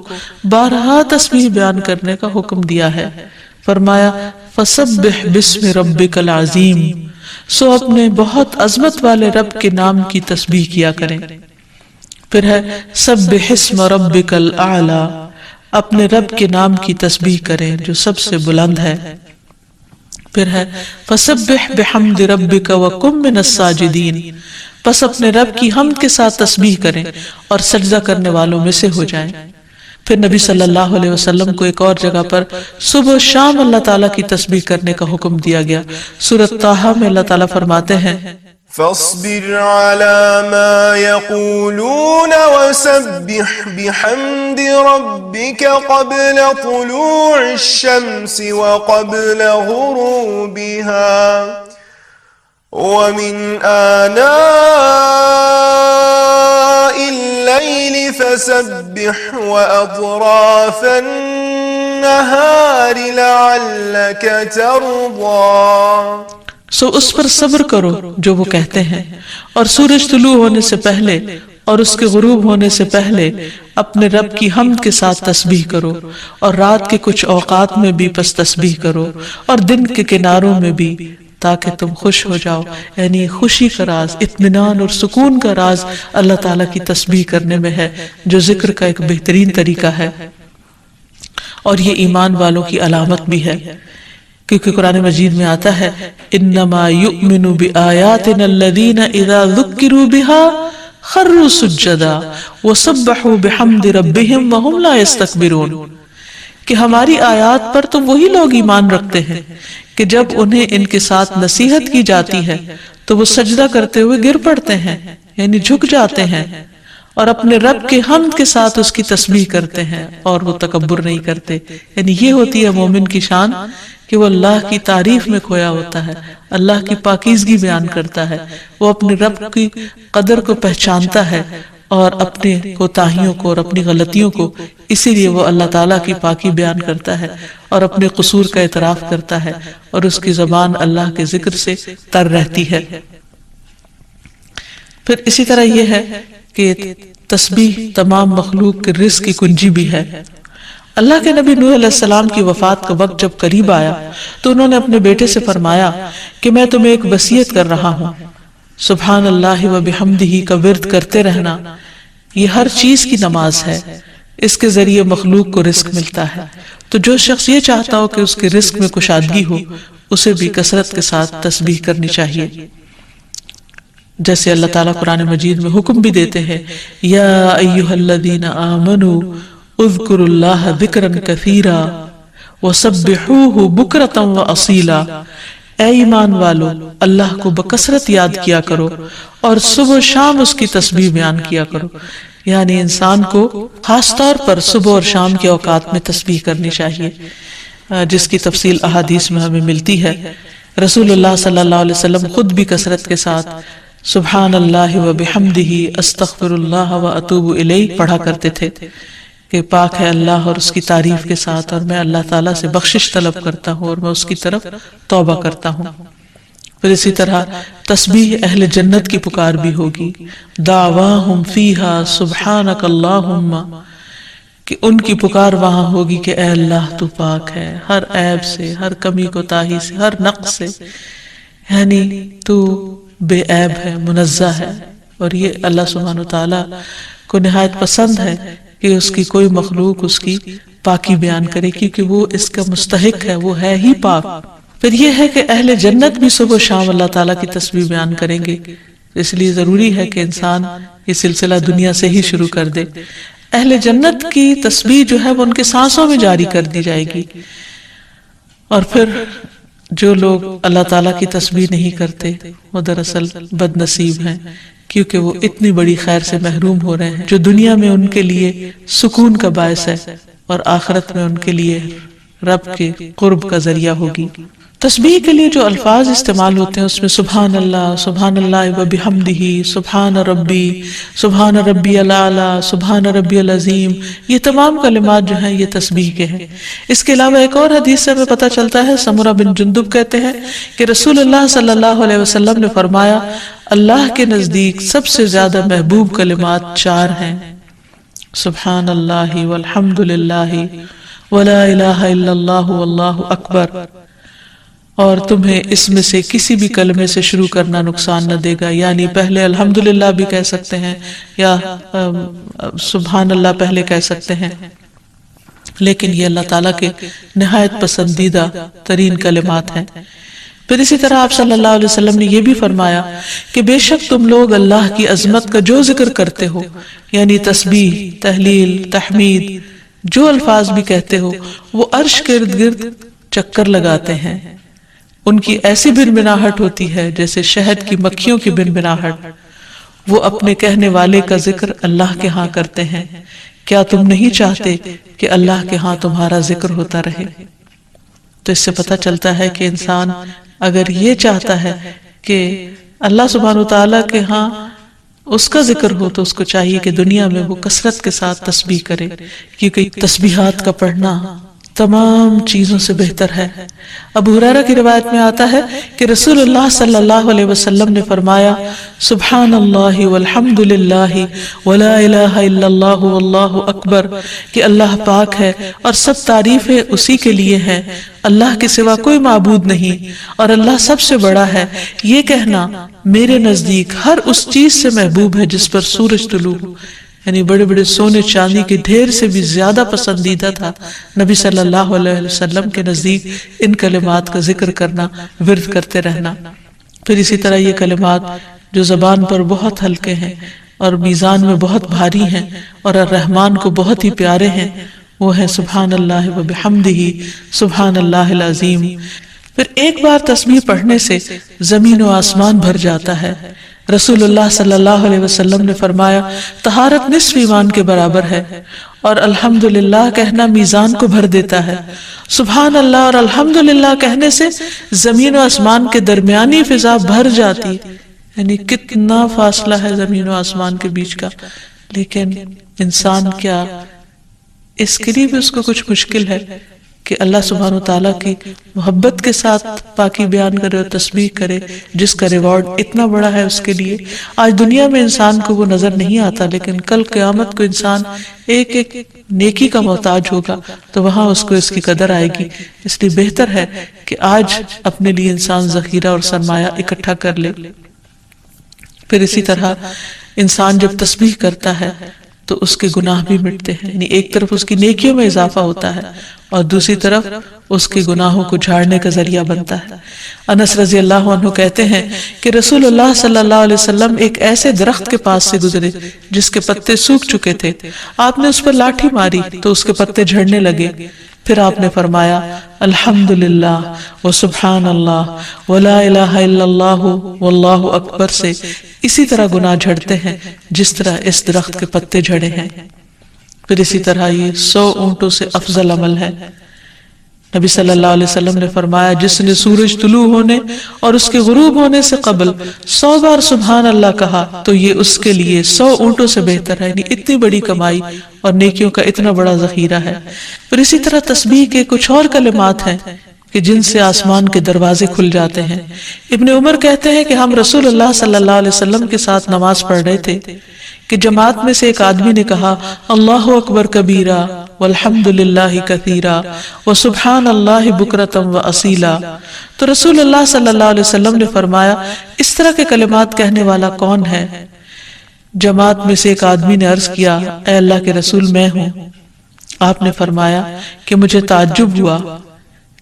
بارہا تسبیح بیان کرنے کا حکم دیا ہے۔ فرمایا فَسَبِّحْ بِاسْمِ رَبِّكَ الْعَظِيمِ، سو اپنے بہت عظمت والے رب کے نام کی تسبیح کیا کریں۔ پھر ہے سبح اسم ربک الاعلی، اپنے رب کے نام کی تسبیح کریں جو سب سے بلند ہے۔ پھر ہے فسبح بحمد ربک وکن من الساجدین، پس اپنے رب کی حمد کے ساتھ تسبیح کریں اور سجدہ کرنے والوں میں سے ہو جائیں۔ پھر نبی صلی اللہ علیہ وسلم کو ایک اور جگہ پر صبح و شام اللہ تعالیٰ کی تسبیح کرنے کا حکم دیا گیا۔ سورۃ طٰہٰ میں اللہ تعالیٰ فرماتے ہیں فاصبر على ما يقولون وسبح بحمد ربك قبل طلوع الشمس وقبل غروبها ومن آناء الليل فسبح وأطراف النهار لعلك ترضى، سو اس پر صبر کرو جو وہ کہتے ہیں، اور سورج طلوع ہونے سے پہلے اور اس کے غروب ہونے سے پہلے اپنے رب کی حمد کے ساتھ تسبیح کرو، اور رات کے کچھ اوقات میں بھی پس تسبیح کرو، اور دن کے کناروں میں بھی، تاکہ تم خوش ہو جاؤ۔ یعنی خوشی کا راز، اطمینان اور سکون کا راز اللہ تعالیٰ کی تسبیح کرنے میں ہے، جو ذکر کا ایک بہترین طریقہ ہے، اور یہ ایمان والوں کی علامت بھی ہے، کیونکہ قرآن مجید میں آتا ہے انما یؤمن بآیاتنا الذین اذا ذکروا بها خروا سجدا وسبحوا بحمد ربهم وهم لا يستكبرون، کہ ہماری آیات پر تو وہی لوگ ایمان رکھتے ہیں کہ جب انہیں ان کے ساتھ نصیحت کی جاتی ہے تو وہ سجدہ کرتے ہوئے گر پڑتے ہیں، یعنی جھک جاتے ہیں، اور اپنے رب کے حمد کے ساتھ اس کی تسبیح کرتے ہیں اور وہ تکبر نہیں کرتے۔ یعنی یہ ہوتی ہے مومن کی شان کہ وہ اللہ کی تعریف میں کھویا ہوتا ہے، اللہ کی پاکیزگی بیان کرتا ہے، وہ اپنے رب کی قدر کو پہچانتا ہے اور اپنے کوتاہیوں کو اور اپنی غلطیوں کو، اسی لیے وہ اللہ تعالیٰ کی پاکی بیان کرتا ہے اور اپنے قصور کا اعتراف کرتا ہے، اور اس کی زبان اللہ کے ذکر سے تر رہتی ہے۔ پھر اسی طرح یہ ہے کہ تسبیح تمام مخلوق کے رزق کی کنجی بھی ہے۔ اللہ کے نبی نوح علیہ السلام کی وفات کا وقت جب قریب آیا تو انہوں نے اپنے بیٹے سے فرمایا کہ میں تمہیں ایک وصیت کر رہا ہوں، سبحان اللہ و بحمدہ کا ورد کرتے رہنا، یہ ہر چیز کی نماز ہے، اس کے ذریعے مخلوق کو رزق ملتا ہے، تو جو شخص یہ چاہتا ہو کہ اس کے رزق میں کشادگی ہو اسے بھی کثرت کے ساتھ تسبیح کرنی چاہیے۔ جیسے اللہ تعالیٰ قرآن مجید میں حکم بھی دیتے ہیں یا ایہا الذین آمنوا اذکروا اللہ ذکرا کثیرا وسبحوہ بکرۃ واصیلا، اے ایمان والو اللہ کو بکثرت یاد کیا کرو اور صبح و شام اس کی تسبیح بیان کیا کرو. یعنی انسان کو خاص طور پر صبح اور شام کے اوقات میں تسبیح کرنی چاہیے، جس کی تفصیل احادیث میں ہمیں ملتی ہے. رسول اللہ صلی اللہ علیہ وسلم خود بھی کثرت کے ساتھ سبحان اللہ و بحمدہ استغفر اللہ و اتوب الیہ پڑھا کرتے تھے کہ پاک ہے اللہ اور اس کی تعریف کے ساتھ، اور میں اللہ تعالیٰ سے بخشش طلب کرتا ہوں اور میں اس کی طرف توبہ کرتا ہوں. پھر اسی طرح تسبیح اہل جنت کی پکار بھی ہوگی، دعواہم فیہا سبحانک اللہم، کہ ان کی پکار وہاں ہوگی کہ اے اللہ تو پاک ہے ہر عیب سے، ہر کمی کوتاہی سے، ہر نقص سے، یعنی تو بے عیب ہے، منزہ ہے. اور یہ اللہ سبحانہ وتعالیٰ کو نہایت پسند ہے کہ اس کی کوئی مخلوق اس کی پاکی بیان کرے، کیونکہ وہ اس کا مستحق ہے، وہ ہے ہی پاک. پھر یہ ہے کہ اہل جنت بھی صبح و شام اللہ تعالیٰ کی تسبیح بیان کریں گے، اس لیے ضروری ہے کہ انسان یہ سلسلہ دنیا سے ہی شروع کر دے. اہل جنت کی تسبیح جو ہے وہ ان کے سانسوں میں جاری کر دی جائے گی. اور پھر جو لوگ اللہ تعالیٰ کی تسبیح نہیں کرتے وہ دراصل بد نصیب ہیں، کیونکہ وہ اتنی بڑی خیر سے محروم ہو رہے ہیں جو دنیا میں ان کے لیے سکون کا باعث ہے اور آخرت میں ان کے لیے رب کے قرب کا ذریعہ ہوگی. تسبیح کے لیے جو الفاظ استعمال ہوتے ہیں اس میں سبحان اللہ و بحمدہ، سبحان ربی الاعلی، سبحان ربی العظیم، یہ تمام کلمات جو ہیں یہ تسبیح کے ہیں. اس کے علاوہ ایک اور حدیث سے ہمیں پتہ چلتا ہے، سمرہ بن جندب کہتے ہیں کہ رسول اللہ صلی اللہ علیہ وسلم نے فرمایا اللہ کے نزدیک سب سے زیادہ محبوب کلمات 4 ہیں، سبحان اللہ والحمد للہ ولا الہ الا اللہ واللہ اکبر. اور تمہیں اس میں سے کسی بھی کلمے سے شروع کرنا نقصان نہ دے گا، یعنی پہلے الحمدللہ بھی کہہ سکتے ہیں یا سبحان اللہ پہلے کہہ سکتے ہیں، لیکن یہ اللہ تعالیٰ کے نہایت پسندیدہ ترین کلمات ہیں. پھر اسی طرح آپ صلی اللہ علیہ وسلم نے یہ بھی فرمایا کہ بے شک تم لوگ اللہ کی عظمت کا جو ذکر کرتے ہو، یعنی تسبیح، تہلیل، تحمید، جو الفاظ بھی کہتے ہو، وہ عرش کے ارد گرد چکر لگاتے ہیں. ان کی ایسی بنبناہٹ ہوتی ہے جیسے شہد کی مکھیوں کی بنبناہٹ. وہ اپنے کہنے والے کا ذکر اللہ کے ہاں کرتے ہیں. کیا تم نہیں چاہتے کہ اللہ کے ہاں تمہارا ذکر ہوتا رہے؟ تو اس سے پتہ چلتا ہے کہ انسان اگر یہ چاہتا ہے کہ اللہ سبحانہ وتعالیٰ کے ہاں اس کا ذکر ہو تو اس کو چاہیے کہ دنیا میں وہ کثرت کے ساتھ تسبیح کرے، کیونکہ تسبیحات کا پڑھنا تمام چیزوں سے بہتر ہے. ابو ہریرہ کی روایت میں آتا ہے کہ رسول اللہ صلی اللہ علیہ وسلم نے فرمایا سبحان اللہ والحمد للہ ولا الہ الا اللہ واللہ اکبر، کہ اللہ پاک ہے اور سب تعریفیں اسی کے لیے ہیں، اللہ کے سوا کوئی معبود نہیں اور اللہ سب سے بڑا ہے. یہ کہنا میرے نزدیک ہر اس چیز سے محبوب ہے جس پر سورج طلوع، یعنی بڑے بڑے سونے چاندی کے ڈھیر سے بھی زیادہ پسندیدہ تھا نبی صلی اللہ علیہ وسلم کے نزدیک ان کلمات کا ذکر کرنا، ورد کرتے رہنا. پھر اسی طرح یہ کلمات جو زبان پر بہت ہلکے ہیں اور میزان میں بہت بھاری ہیں اور الرحمن کو بہت ہی پیارے ہیں، وہ ہیں سبحان اللہ و بحمدہ، سبحان اللہ العظیم. پھر ایک بار تسبیح پڑھنے سے زمین و آسمان بھر جاتا ہے. رسول اللہ صلی اللہ علیہ وسلم نے فرمایا طہارت نصف ایمان کے برابر ہے، اور الحمدللہ کہنا میزان کو بھر دیتا ہے. سبحان اللہ اور الحمدللہ کہنے سے زمین و آسمان کے درمیانی فضا بھر جاتی، یعنی کتنا فاصلہ ہے زمین و آسمان کے بیچ کا. لیکن انسان کیا اس کے لیے بھی اس کو کچھ مشکل ہے کہ اللہ سبحانہ وتعالیٰ کی محبت کے ساتھ پاکی بیان کرے اور تسبیح کرے، جس کا ریوارڈ اتنا بڑا ہے اس کے لیے. آج دنیا میں انسان کو وہ نظر نہیں آتا، لیکن کل قیامت کو انسان ایک ایک نیکی کا محتاج ہوگا تو وہاں اس کو اس کی قدر آئے گی. اس لیے بہتر ہے کہ آج اپنے لیے انسان ذخیرہ اور سرمایہ اکٹھا کر لے. پھر اسی طرح انسان جب تسبیح کرتا ہے تو اس کے گناہ بھی مٹتے ہیں، یعنی ایک طرف اس کی نیکیوں میں اضافہ ہوتا ہے اور دوسری طرف اس کے گناہوں کو جھاڑنے کا ذریعہ بنتا ہے. انس رضی اللہ عنہ کہتے ہیں کہ رسول اللہ صلی اللہ علیہ وسلم ایک ایسے درخت کے پاس سے گزرے جس کے پتے سوکھ چکے تھے. آپ نے اس پر لاٹھی ماری تو اس کے پتے جھڑنے لگے. پھر آپ نے فرمایا الحمدللہ و سبحان اللہ ولا الہ الا اللہ واللہ اکبر سے اسی طرح گناہ جھڑتے ہیں جس طرح اس درخت کے پتے جھڑے ہیں۔ پھر اسی طرح یہ 100 اونٹوں سے افضل عمل ہے۔ نبی صلی اللہ علیہ وسلم نے فرمایا جس نے سورج طلوع ہونے اور اس کے غروب ہونے سے قبل 100 بار سبحان اللہ کہا تو یہ اس کے لیے 100 اونٹوں سے بہتر ہے۔ یعنی اتنی بڑی کمائی اور نیکیوں کا اتنا بڑا ذخیرہ ہے۔ پھر اسی طرح تسبیح کے کچھ اور کلمات ہیں کہ جن سے آسمان کے دروازے کھل جاتے ہیں۔ ابن عمر کہتے ہیں کہ ہم رسول اللہ صلی اللہ علیہ وسلم کے ساتھ نماز پڑھ رہے تھے کہ جماعت میں سے ایک آدمی نے کہا اللہ اکبر کبیرہ والحمد للہ کثیرا وسبحان اللہ بکرۃ واصیلا، تو رسول اللہ صلی اللہ علیہ وسلم نے فرمایا اس طرح کے کلمات کہنے والا کون ہے؟ جماعت میں سے ایک آدمی نے عرض کیا اے اللہ کے رسول میں ہوں۔ آپ نے فرمایا کہ مجھے تعجب ہوا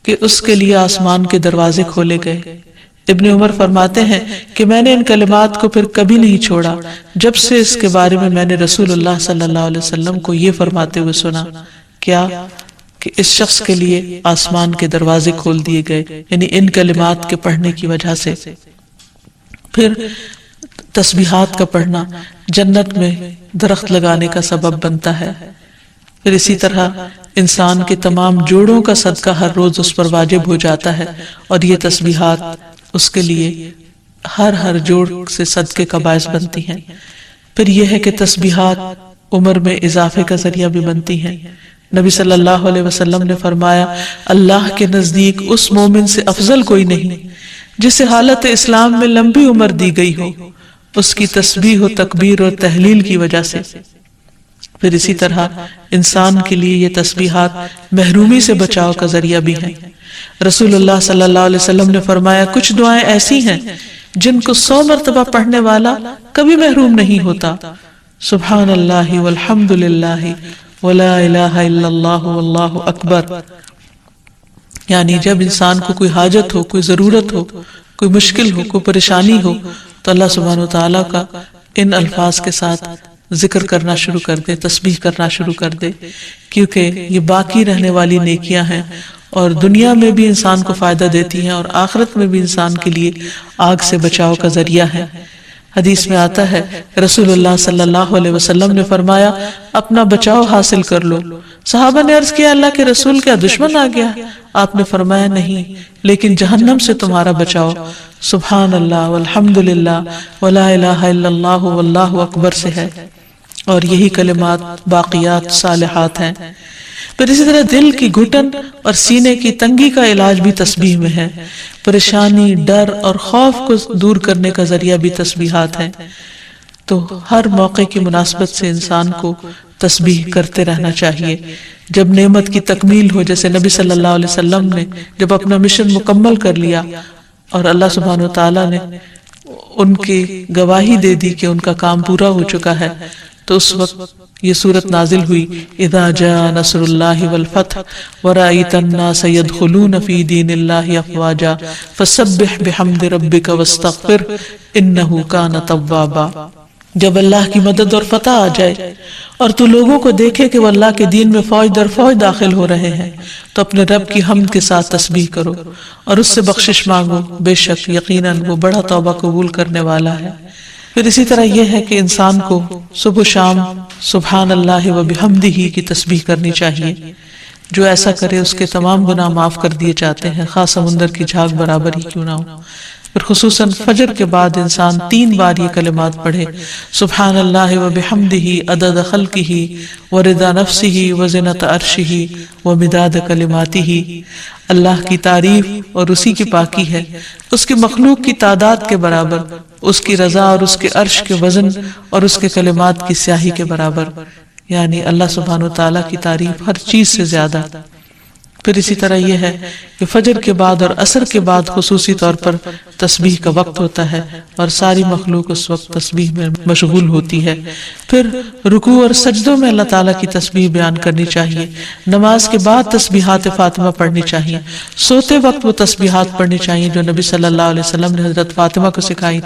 کہ اس کے لیے آسمان کے دروازے کھولے گئے۔ ابن عمر فرماتے ہیں کہ میں نے ان کلمات کو پھر کبھی نہیں چھوڑا جب سے اس کے بارے میں میں نے رسول اللہ صلی اللہ علیہ وسلم کو یہ فرماتے ہوئے سنا کیا کہ اس شخص کے لیے آسمان کے دروازے کھول دیے گئے، یعنی ان کلمات کے پڑھنے کی وجہ سے۔ پھر تسبیحات کا پڑھنا جنت میں درخت لگانے کا سبب بنتا ہے۔ پھر اسی طرح انسان کے تمام جوڑوں کا صدقہ ہر روز اس پر واجب ہو جاتا ہے اور یہ تسبیحات اس کے لیے ہر جوڑ سے صدقے کا باعث بنتی ہیں۔ پھر یہ ہے کہ تسبیحات عمر میں اضافے کا ذریعہ بھی بنتی ہیں۔ نبی صلی اللہ علیہ وسلم نے فرمایا اللہ کے نزدیک اس مومن سے افضل کوئی نہیں جسے حالت اسلام میں لمبی عمر دی گئی ہو اس کی تسبیح و تکبیر اور تحلیل کی وجہ سے۔ پھر اسی طرح انسان کے لیے یہ تسبیحات محرومی سے بچاؤ کا ذریعہ بھی ہیں۔ رسول اللہ صلی اللہ علیہ وسلم نے فرمایا کچھ دعائیں ایسی ہیں جن کو 100 مرتبہ پڑھنے والا کبھی محروم نہیں ہوتا۔ سبحان اللہ والحمد للہ ولا الہ الا اللہ واللہ اکبر، یعنی جب انسان کو کوئی حاجت ہو، کوئی ضرورت ہو، کوئی مشکل ہو، کوئی پریشانی ہو تو اللہ سبحانہ وتعالیٰ کا ان الفاظ کے ساتھ ذکر کرنا شروع کر دے، تسبیح کرنا شروع کر دے، کیونکہ یہ باقی رہنے والی نیکیاں ہیں اور دنیا میں بھی انسان کو فائدہ دیتی ہیں اور آخرت میں بھی انسان کے لیے آگ سے بچاؤ کا ذریعہ ہے۔ حدیث میں آتا ہے رسول اللہ صلی اللہ علیہ وسلم نے فرمایا اپنا بچاؤ حاصل کر لو۔ صحابہ نے عرض کیا اللہ کے رسول کیا دشمن آ گیا؟ آپ نے فرمایا نہیں، لیکن جہنم سے تمہارا بچاؤ سبحان اللہ والحمد للہ ولا الہ الا اللہ واللہ اکبر سے ہے، اور یہی کلمات باقیات صالحات ہیں۔ پھر اسی طرح دل کی گھٹن اور سینے کی تنگی کا علاج بھی تسبیح میں ہے۔ پریشانی، ڈر اور خوف کو دور کرنے کا ذریعہ بھی تسبیحات ہیں۔ تو ہر موقع کی مناسبت سے انسان کو تسبیح کرتے رہنا چاہیے۔ جب نعمت کی تکمیل ہو، جیسے نبی صلی اللہ علیہ وسلم نے جب اپنا مشن مکمل کر لیا اور اللہ سبحانہ وتعالیٰ نے ان کی گواہی دے دی کہ ان کا کام پورا ہو چکا ہے، تو اس وقت یہ صورت نازل ہوئی اذا جاء نصر اللہ والفتح ورأیت الناس يدخلون فی دین اللہ افواجا فسبح بحمد ربک واستغفر انہ کان توابا۔ جب اللہ کی مدد اور فتح آ جائے اور تو لوگوں کو دیکھے کہ وہ اللہ کے دین میں فوج در فوج داخل ہو رہے ہیں تو اپنے رب کی حمد کے ساتھ تسبیح کرو اور اس سے بخشش مانگو، بے شک یقیناً وہ بڑا توبہ قبول کرنے والا ہے۔ پھر اسی طرح یہ ہے کہ انسان کو صبح و شام سبحان اللہ و بحمدہ کی تسبیح کرنی چاہیے۔ جو ایسا کرے اس کے تمام گناہ معاف کر دیے جاتے ہیں، خاص سمندر کی جھاگ برابر ہی کیوں نہ ہو۔ پھر خصوصاً فجر کے بعد انسان 3 بار یہ کلمات پڑھے سبحان اللہ و بحمدہ عدد خلقہ ورضا نفسہ وزنۃ عرشہ ومداد کلماتہ۔ اللہ کی تعریف اور اسی کی پاکی ہے، اس کی مخلوق کی تعداد کے برابر، اس کی رضا اور اس کے عرش کے وزن اور اس کے کلمات کی سیاہی کے برابر، یعنی اللہ سبحانہ وتعالیٰ کی تعریف ہر چیز سے زیادہ۔ پھر اسی طرح یہ ہے کہ فجر کے بعد اور عصر کے بعد خصوصی طور پر تسبیح کا وقت ہوتا ہے اور ساری مخلوق اس وقت تسبیح میں مشغول ہوتی ہے۔ پھر رکوع اور سجدوں میں اللہ تعالیٰ کی تسبیح بیان کرنی چاہیے۔ نماز کے بعد تسبیحات فاطمہ پڑھنی چاہیے۔ سوتے وقت وہ تسبیحات پڑھنی چاہیے جو نبی صلی اللہ علیہ وسلم نے حضرت فاطمہ کو سکھائی۔